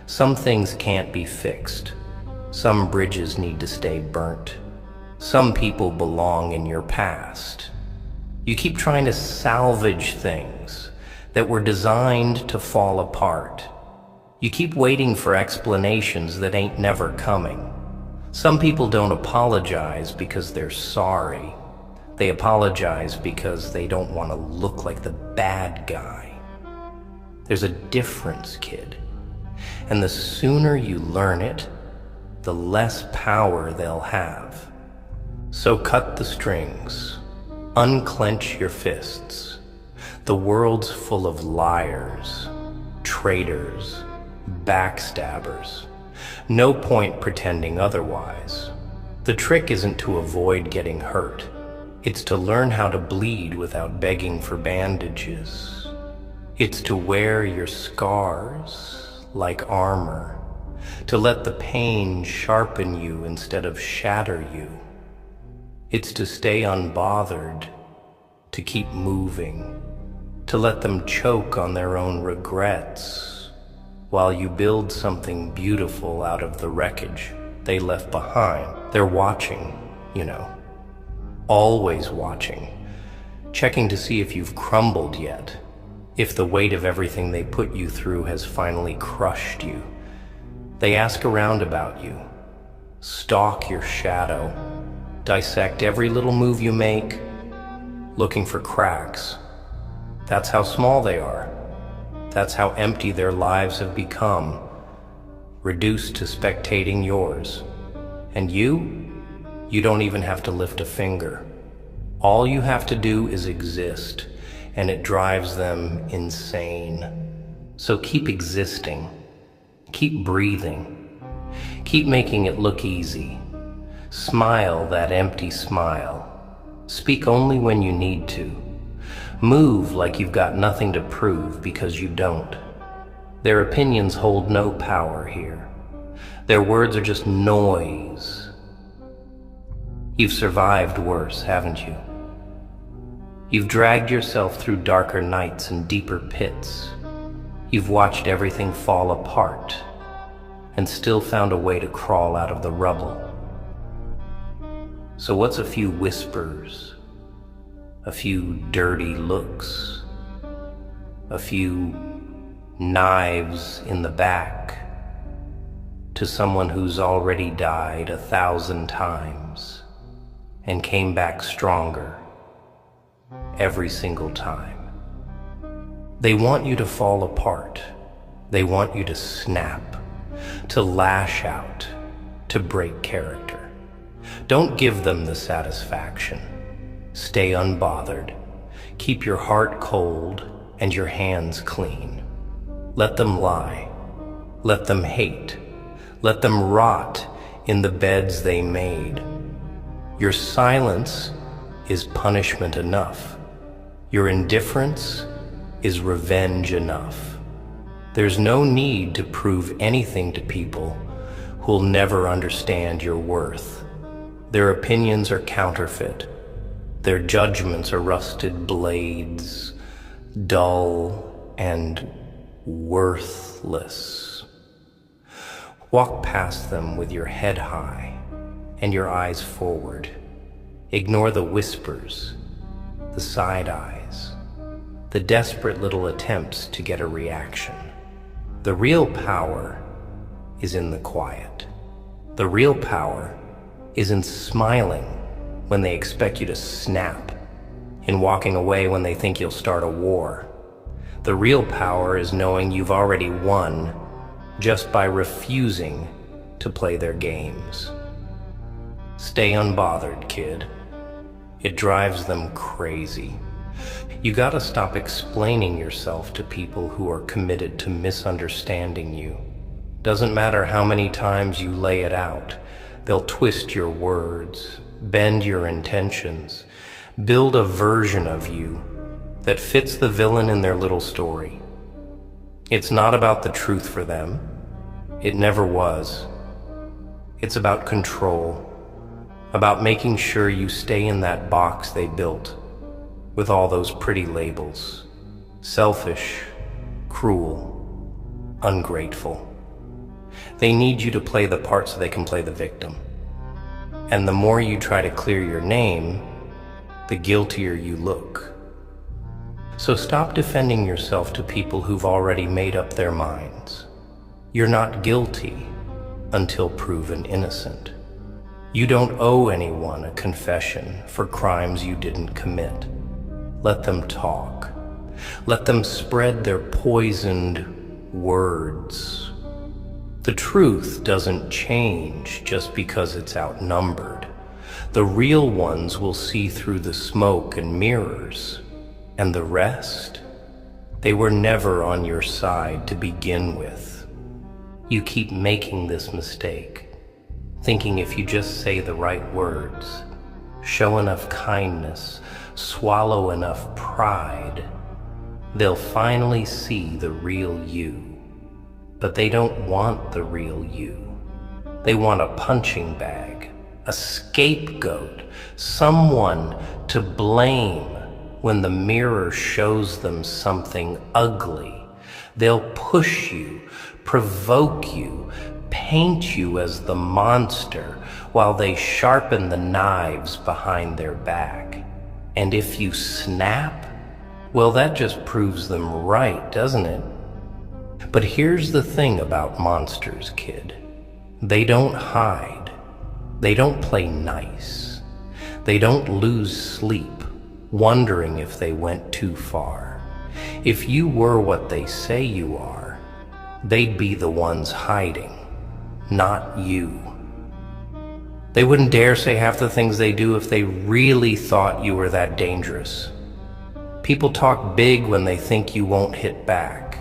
[SPEAKER 1] Some things can't be fixed. Some bridges need to stay burnt. Some people belong in your past. You keep trying to salvage things that were designed to fall apart. You keep waiting for explanations that ain't never coming. Some people don't apologize because they're sorry. They apologize because they don't want to look like the bad guy. There's a difference, kid. And the sooner you learn it, the less power they'll have. So cut the strings. Unclench your fists. The world's full of liars, traitors, backstabbers. No point pretending otherwise. The trick isn't to avoid getting hurt. It's to learn how to bleed without begging for bandages. It's to wear your scars like armor, to let the pain sharpen you instead of shatter you. It's to stay unbothered, to keep moving, to let them choke on their own regrets while you build something beautiful out of the wreckage they left behind. They're watching, you know, always watching, checking to see if you've crumbled yet, if the weight of everything they put you through has finally crushed you. They ask around about you, stalk your shadow, dissect every little move you make, looking for cracks. That's how small they are. That's how empty their lives have become, reduced to spectating yours. And you don't even have to lift a finger. All you have to do is exist, and it drives them insane. So keep existing, keep breathing, keep making it look easy. Smile that empty smile. Speak only when you need to. Move like you've got nothing to prove because you don't. Their opinions hold no power here. Their words are just noise. You've survived worse, haven't you? You've dragged yourself through darker nights and deeper pits. You've watched everything fall apart and still found a way to crawl out of the rubble. So what's a few whispers, a few dirty looks, a few knives in the back to someone who's already died 1,000 times and came back stronger every single time. They want you to fall apart. They want you to snap, to lash out, to break character. Don't give them the satisfaction. Stay unbothered. Keep your heart cold and your hands clean. Let them lie. Let them hate. Let them rot in the beds they made. Your silence is punishment enough. Your indifference is revenge enough. There's no need to prove anything to people who'll never understand your worth. Their opinions are counterfeit. Their judgments are rusted blades, dull and worthless. Walk past them with your head high and your eyes forward. Ignore the whispers, the side eyes, the desperate little attempts to get a reaction. The real power is in the quiet. The real power is in smiling when they expect you to snap, in walking away when they think you'll start a war. The real power is knowing you've already won just by refusing to play their games. Stay unbothered, kid. It drives them crazy. You gotta stop explaining yourself to people who are committed to misunderstanding you. Doesn't matter how many times you lay it out, they'll twist your words, bend your intentions, build a version of you that fits the villain in their little story. It's not about the truth for them. It never was. It's about control, about making sure you stay in that box they built with all those pretty labels. Selfish, cruel, ungrateful. They need you to play the part so they can play the victim. And the more you try to clear your name, the guiltier you look. So stop defending yourself to people who've already made up their minds. You're not guilty until proven innocent. You don't owe anyone a confession for crimes you didn't commit. Let them talk. Let them spread their poisoned words. The truth doesn't change just because it's outnumbered. The real ones will see through the smoke and mirrors, and the rest, they were never on your side to begin with. You keep making this mistake, thinking if you just say the right words, show enough kindness, swallow enough pride, they'll finally see the real you. But they don't want the real you. They want a punching bag, a scapegoat, someone to blame when the mirror shows them something ugly. They'll push you, provoke you, paint you as the monster while they sharpen the knives behind their back. And if you snap, well, that just proves them right, doesn't it? But here's the thing about monsters, kid. They don't hide. They don't play nice. They don't lose sleep, wondering if they went too far. If you were what they say you are, they'd be the ones hiding, not you. They wouldn't dare say half the things they do if they really thought you were that dangerous. People talk big when they think you won't hit back.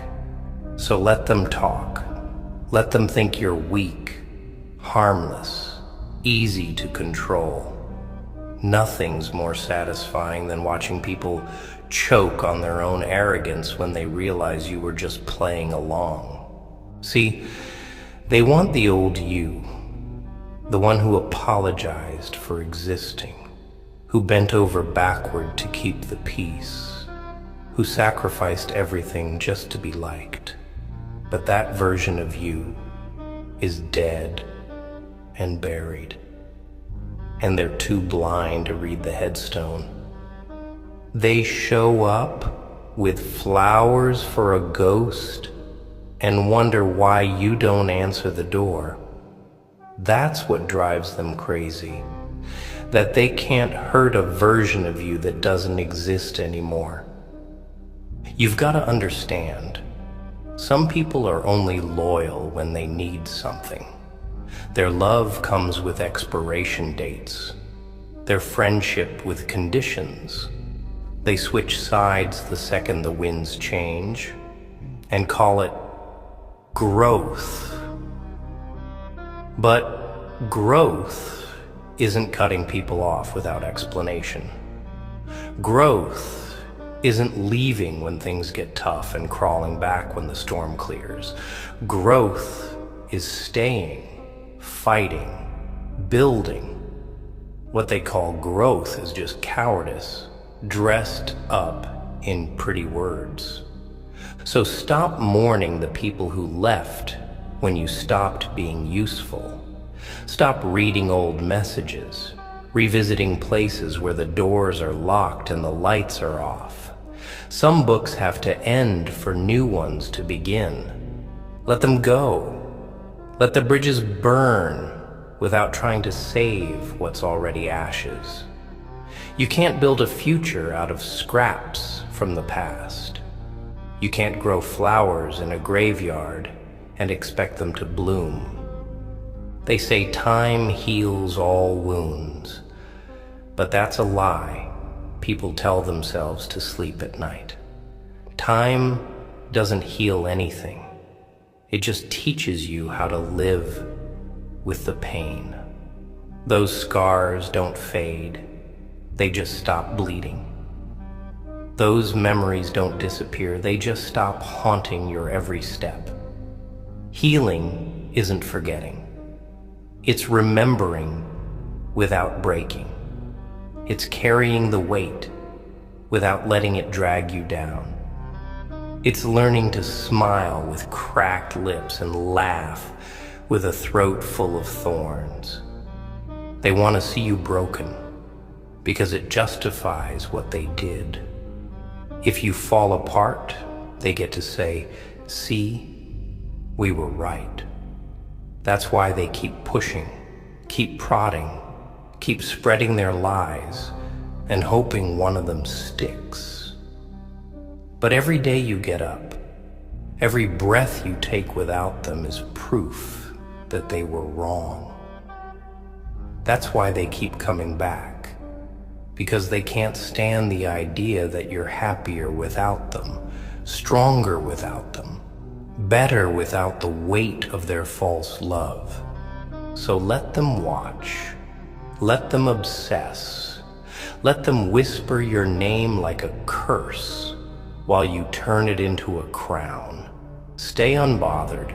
[SPEAKER 1] So let them talk. Let them think you're weak, harmless, easy to control. Nothing's more satisfying than watching people choke on their own arrogance when they realize you were just playing along. See, they want the old you, the one who apologized for existing, who bent over backward to keep the peace, who sacrificed everything just to be liked. But that version of you is dead and buried, and they're too blind to read the headstone. They show up with flowers for a ghost and wonder why you don't answer the door. That's what drives them crazy. That they can't hurt a version of you that doesn't exist anymore. You've got to understand, some people are only loyal when they need something. Their love comes with expiration dates. Their friendship with conditions. They switch sides the second the winds change and call it growth. But growth isn't cutting people off without explanation. Growth isn't leaving when things get tough and crawling back when the storm clears. Growth is staying, fighting, building. What they call growth is just cowardice, dressed up in pretty words. So stop mourning the people who left when you stopped being useful. Stop reading old messages, revisiting places where the doors are locked and the lights are off. Some books have to end for new ones to begin. Let them go. Let the bridges burn without trying to save what's already ashes. You can't build a future out of scraps from the past. You can't grow flowers in a graveyard and expect them to bloom. They say time heals all wounds, but that's a lie people tell themselves to sleep at night. Time doesn't heal anything. It just teaches you how to live with the pain. Those scars don't fade, they just stop bleeding. Those memories don't disappear, they just stop haunting your every step. Healing isn't forgetting. It's remembering without breaking. It's carrying the weight without letting it drag you down. It's learning to smile with cracked lips and laugh with a throat full of thorns. They want to see you broken because it justifies what they did. If you fall apart, they get to say, "See, we were right." That's why they keep pushing, keep prodding, keep spreading their lies and hoping one of them sticks. But every day you get up, every breath you take without them is proof that they were wrong. That's why they keep coming back, because they can't stand the idea that you're happier without them, stronger without them, better without the weight of their false love. So let them watch, let them obsess, let them whisper your name like a curse while you turn it into a crown. Stay unbothered.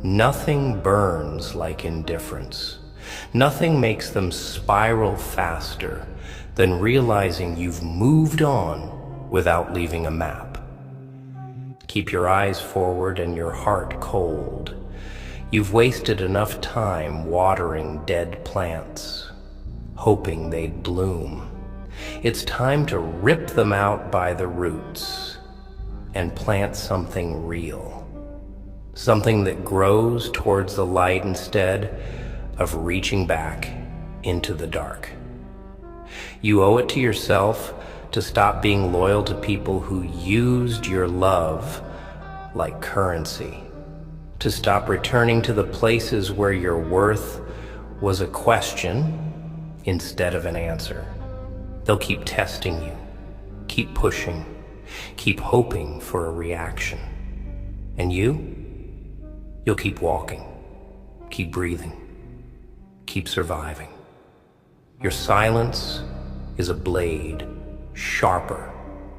[SPEAKER 1] Nothing burns like indifference. Nothing makes them spiral faster than realizing you've moved on without leaving a map. Keep your eyes forward and your heart cold. You've wasted enough time watering dead plants, hoping they'd bloom. It's time to rip them out by the roots and plant something real. Something that grows towards the light instead of reaching back into the dark. You owe it to yourself to stop being loyal to people who used your love like currency. To stop returning to the places where your worth was a question instead of an answer. They'll keep testing you, keep pushing, keep hoping for a reaction. And you'll keep walking, keep breathing, keep surviving. Your silence is a blade sharper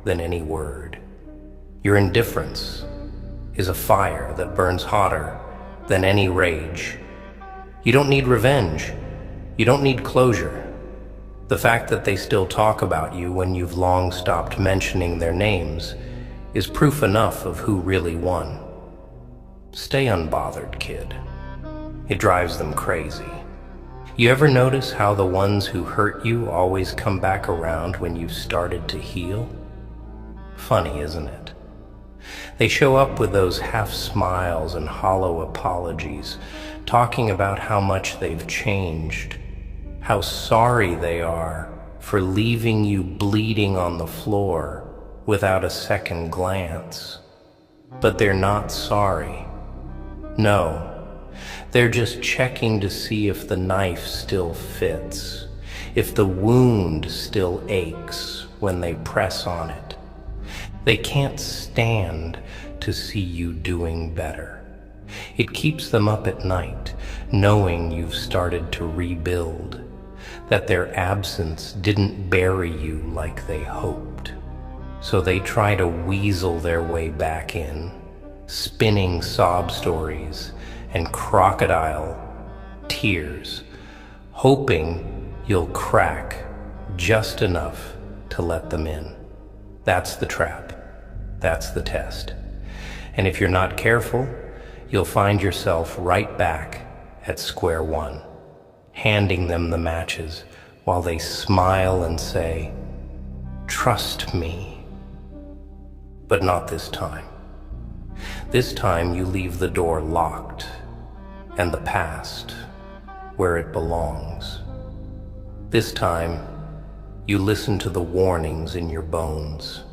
[SPEAKER 1] than any word. Your indifference is a fire that burns hotter than any rage. You don't need revenge. You don't need closure. The fact that they still talk about you when you've long stopped mentioning their names is proof enough of who really won. Stay unbothered, kid. It drives them crazy. You ever notice how the ones who hurt you always come back around when you've started to heal? Funny, isn't it? They show up with those half smiles and hollow apologies, talking about how much they've changed, how sorry they are for leaving you bleeding on the floor without a second glance. But they're not sorry. No, they're just checking to see if the knife still fits, if the wound still aches when they press on it. They can't stand to see you doing better. It keeps them up at night, knowing you've started to rebuild, that their absence didn't bury you like they hoped. So they try to weasel their way back in, spinning sob stories and crocodile tears, hoping you'll crack just enough to let them in. That's the trap. That's the test. And if you're not careful, you'll find yourself right back at square one, handing them the matches while they smile and say, "Trust me." But not this time. This time you leave the door locked and the past where it belongs. This time you listen to the warnings in your bones,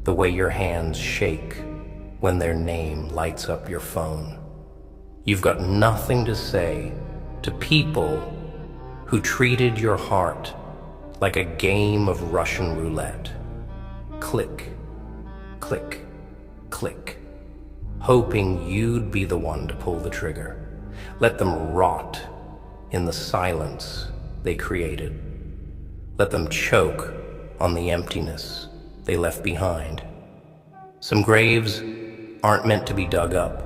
[SPEAKER 1] the way your hands shake when their name lights up your phone. You've got nothing to say to people who treated your heart like a game of Russian roulette. Click, click, click, hoping you'd be the one to pull the trigger. Let them rot in the silence they created. Let them choke on the emptiness they left behind. Some graves aren't meant to be dug up.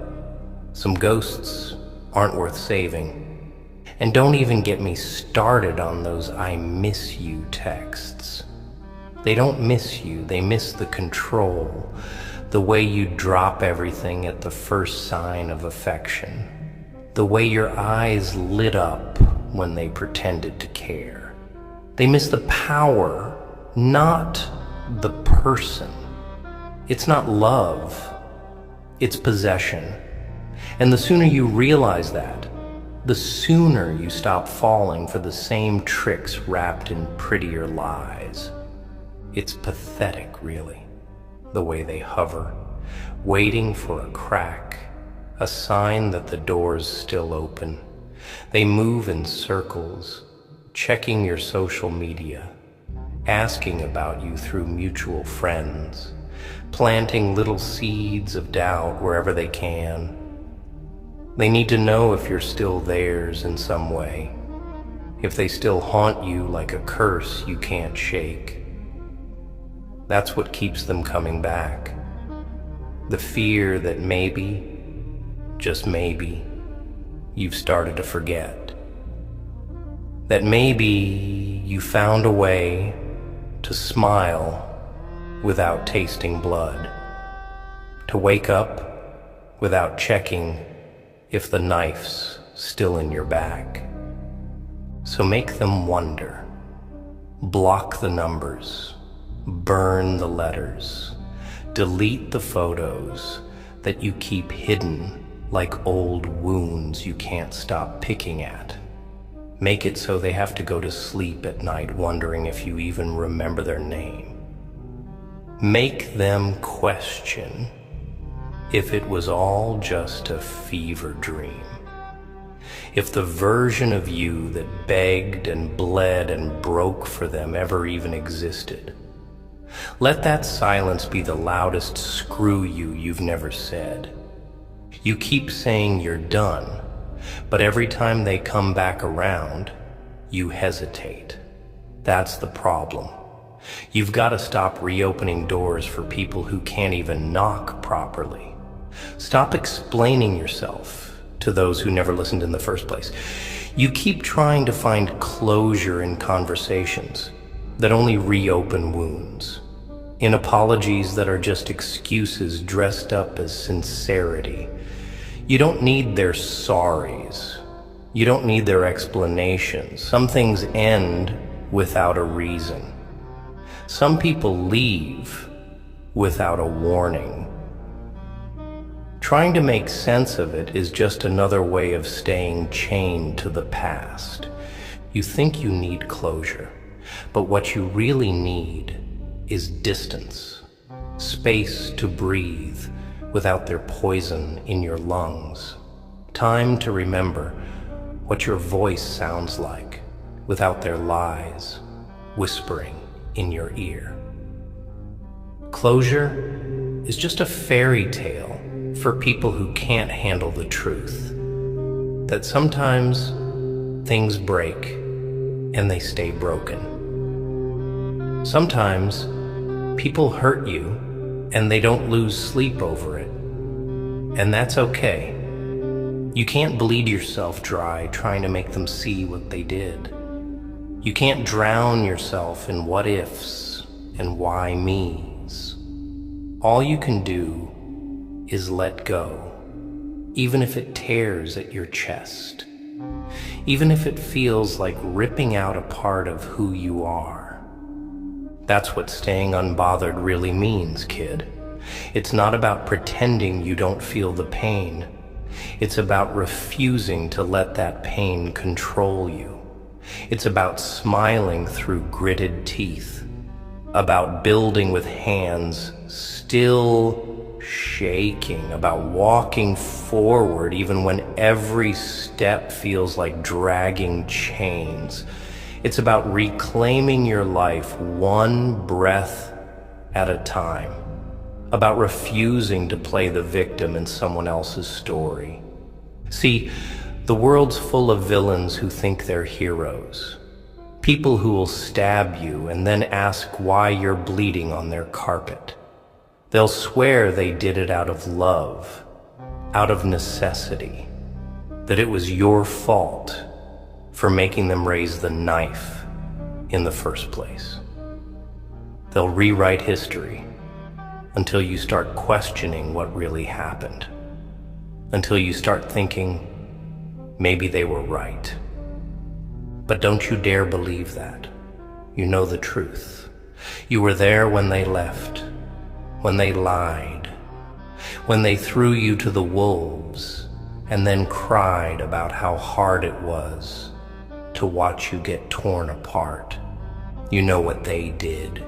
[SPEAKER 1] Some ghosts aren't worth saving. And don't even get me started on those "I miss you" texts. They don't miss you, they miss the control, the way you drop everything at the first sign of affection, the way your eyes lit up when they pretended to care. They miss the power, not the person. It's not love, it's possession. And the sooner you realize that, the sooner you stop falling for the same tricks wrapped in prettier lies. It's pathetic, really, the way they hover, waiting for a crack, a sign that the door's still open. They move in circles, checking your social media, asking about you through mutual friends, planting little seeds of doubt wherever they can. They need to know if you're still theirs in some way, if they still haunt you like a curse you can't shake. That's what keeps them coming back. The fear that maybe, just maybe, you've started to forget. That maybe you found a way to smile without tasting blood, to wake up without checking if the knife's still in your back. So make them wonder. Block the numbers. Burn the letters. Delete the photos that you keep hidden like old wounds you can't stop picking at. Make it so they have to go to sleep at night wondering if you even remember their name. Make them question if it was all just a fever dream. If the version of you that begged and bled and broke for them ever even existed. Let that silence be the loudest "screw you" you've never said. You keep saying you're done, but every time they come back around, you hesitate. That's the problem. You've got to stop reopening doors for people who can't even knock properly. Stop explaining yourself to those who never listened in the first place. You keep trying to find closure in conversations that only reopen wounds, in apologies that are just excuses dressed up as sincerity. You don't need their sorries. You don't need their explanations. Some things end without a reason. Some people leave without a warning. Trying to make sense of it is just another way of staying chained to the past. You think you need closure, but what you really need is distance, space to breathe without their poison in your lungs, time to remember what your voice sounds like without their lies whispering in your ear. Closure is just a fairy tale for people who can't handle the truth, that sometimes things break and they stay broken. Sometimes people hurt you and they don't lose sleep over it, and that's okay. You can't bleed yourself dry trying to make them see what they did. You can't drown yourself in what ifs and why me's. All you can do is let go, even if it tears at your chest, even if it feels like ripping out a part of who you are. That's what staying unbothered really means, kid. It's not about pretending you don't feel the pain. It's about refusing to let that pain control you. It's about smiling through gritted teeth, about building with hands still shaking, about walking forward even when every step feels like dragging chains. It's about reclaiming your life one breath at a time, about refusing to play the victim in someone else's story. See, the world's full of villains who think they're heroes, people who will stab you and then ask why you're bleeding on their carpet. They'll swear they did it out of love, out of necessity, that it was your fault for making them raise the knife in the first place. They'll rewrite history until you start questioning what really happened, until you start thinking maybe they were right. But don't you dare believe that. You know the truth. You were there when they left, when they lied, when they threw you to the wolves and then cried about how hard it was to watch you get torn apart. You know what they did.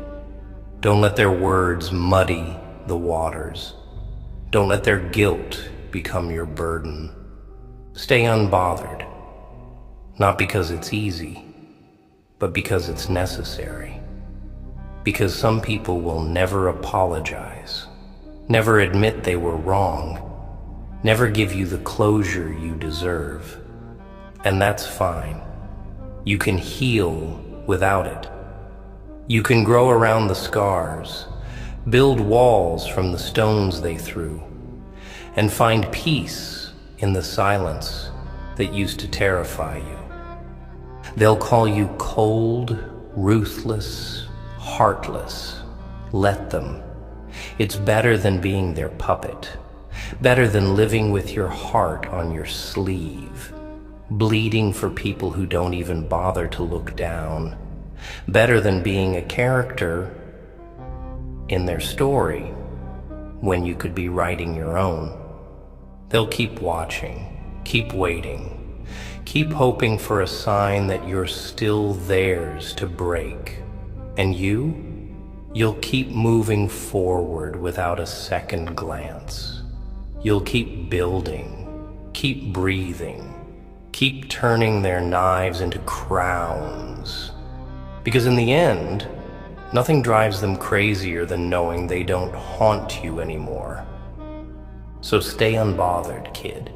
[SPEAKER 1] Don't let their words muddy the waters. Don't let their guilt become your burden. Stay unbothered, not because it's easy, but because it's necessary. Because some people will never apologize, never admit they were wrong, never give you the closure you deserve. And that's fine. You can heal without it. You can grow around the scars, build walls from the stones they threw, and find peace in the silence that used to terrify you. They'll call you cold, ruthless, heartless. Let them. It's better than being their puppet, better than living with your heart on your sleeve, bleeding for people who don't even bother to look down, better than being a character in their story when you could be writing your own. They'll keep watching, keep waiting, keep hoping for a sign that you're still theirs to break. And you'll keep moving forward without a second glance. You'll keep building, keep breathing, keep turning their knives into crowns. Because in the end, nothing drives them crazier than knowing they don't haunt you anymore. So stay unbothered, kid.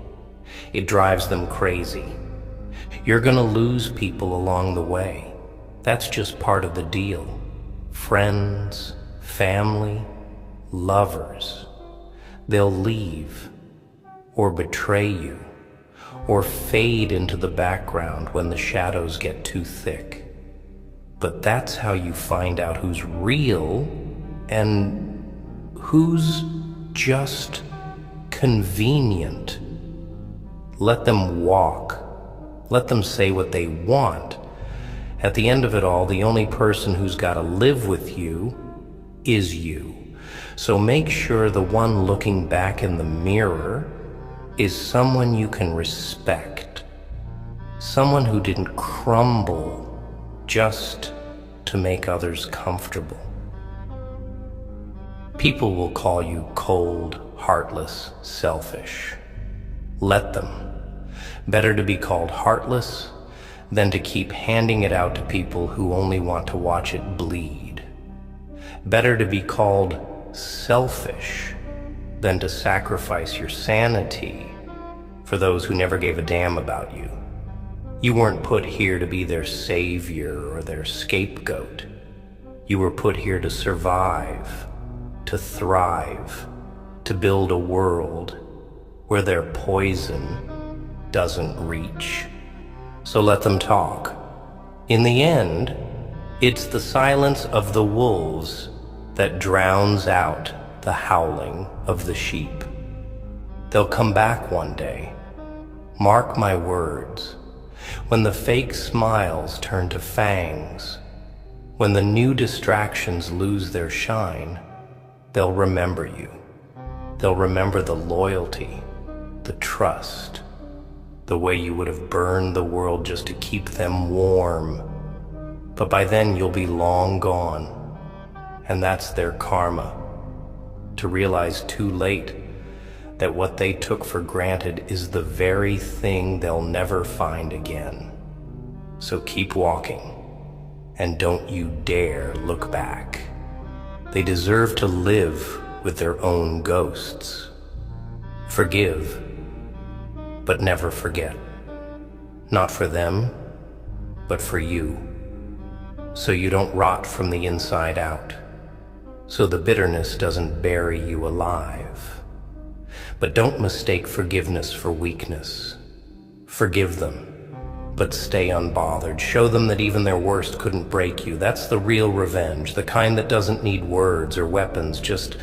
[SPEAKER 1] It drives them crazy. You're gonna lose people along the way. That's just part of the deal. Friends, family, lovers. They'll leave, or betray you, or fade into the background when the shadows get too thick. But that's how you find out who's real and who's just convenient. Let them walk. Let them say what they want. At the end of it all, the only person who's got to live with you is you. So make sure the one looking back in the mirror is someone you can respect. Someone who didn't crumble just to make others comfortable. People will call you cold, heartless, selfish. Let them. Better to be called heartless than to keep handing it out to people who only want to watch it bleed. Better to be called selfish than to sacrifice your sanity for those who never gave a damn about you. You weren't put here to be their savior or their scapegoat. You were put here to survive, to thrive, to build a world where their poison doesn't reach. So let them talk. In the end, it's the silence of the wolves that drowns out the howling of the sheep. They'll come back one day. Mark my words. When the fake smiles turn to fangs, when the new distractions lose their shine, they'll remember you. They'll remember the loyalty, the trust, the way you would have burned the world just to keep them warm. But by then you'll be long gone, and that's their karma, to realize too late that what they took for granted is the very thing they'll never find again. So keep walking, and don't you dare look back. They deserve to live with their own ghosts. Forgive, but never forget. Not for them, but for you. So you don't rot from the inside out. So the bitterness doesn't bury you alive. But don't mistake forgiveness for weakness. Forgive them, but stay unbothered. Show them that even their worst couldn't break you. That's the real revenge, the kind that doesn't need words or weapons, just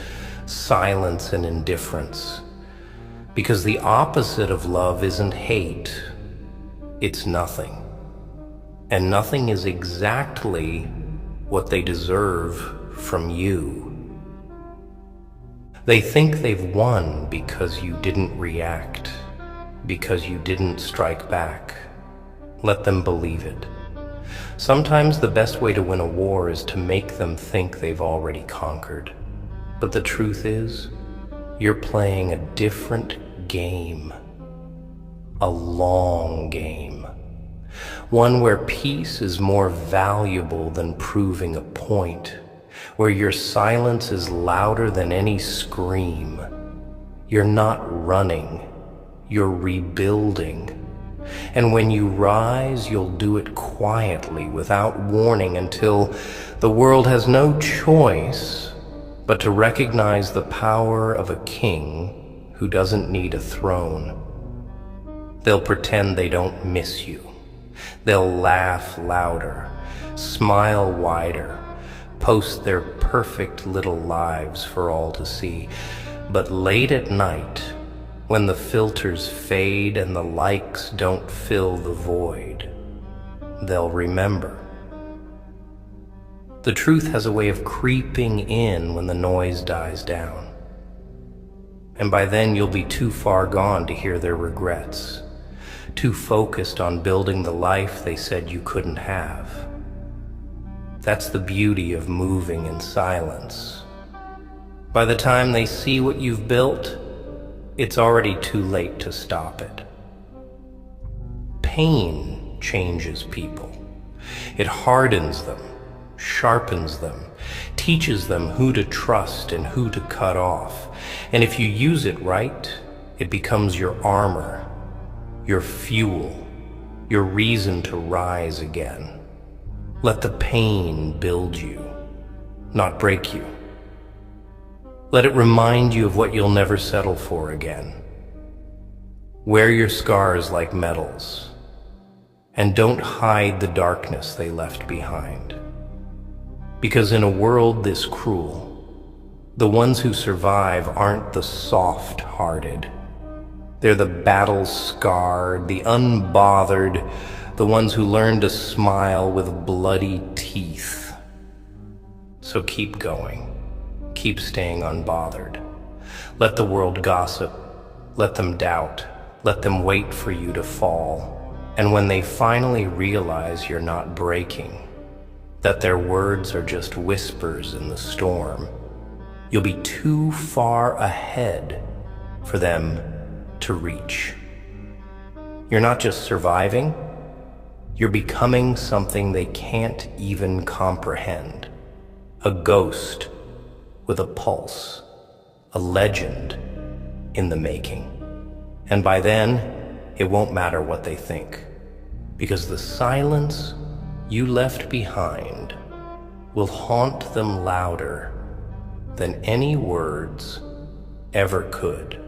[SPEAKER 1] silence and indifference. Because the opposite of love isn't hate, it's nothing. And nothing is exactly what they deserve from you. They think they've won because you didn't react, because you didn't strike back. Let them believe it. Sometimes the best way to win a war is to make them think they've already conquered. But the truth is, you're playing a different game. A long game. One where peace is more valuable than proving a point. Where your silence is louder than any scream. You're not running, you're rebuilding. And when you rise, you'll do it quietly, without warning, until the world has no choice but to recognize the power of a king who doesn't need a throne. They'll pretend they don't miss you. They'll laugh louder, smile wider, post their perfect little lives for all to see. But late at night, when the filters fade and the likes don't fill the void, they'll remember. The truth has a way of creeping in when the noise dies down. And by then you'll be too far gone to hear their regrets, too focused on building the life they said you couldn't have. That's the beauty of moving in silence. By the time they see what you've built, it's already too late to stop it. Pain changes people. It hardens them, sharpens them, teaches them who to trust and who to cut off. And if you use it right, it becomes your armor, your fuel, your reason to rise again. Let the pain build you, not break you. Let it remind you of what you'll never settle for again. Wear your scars like medals, and don't hide the darkness they left behind. Because in a world this cruel, the ones who survive aren't the soft-hearted. They're the battle-scarred, the unbothered, the ones who learn to smile with bloody teeth. So keep going. keep staying unbothered. Let the world gossip, let them doubt, let them wait for you to fall. And when they finally realize you're not breaking, that their words are just whispers in the storm, you'll be too far ahead for them to reach. You're not just surviving, you're becoming something they can't even comprehend. A ghost with a pulse, a legend in the making. And by then, it won't matter what they think, because the silence you left behind will haunt them louder than any words ever could.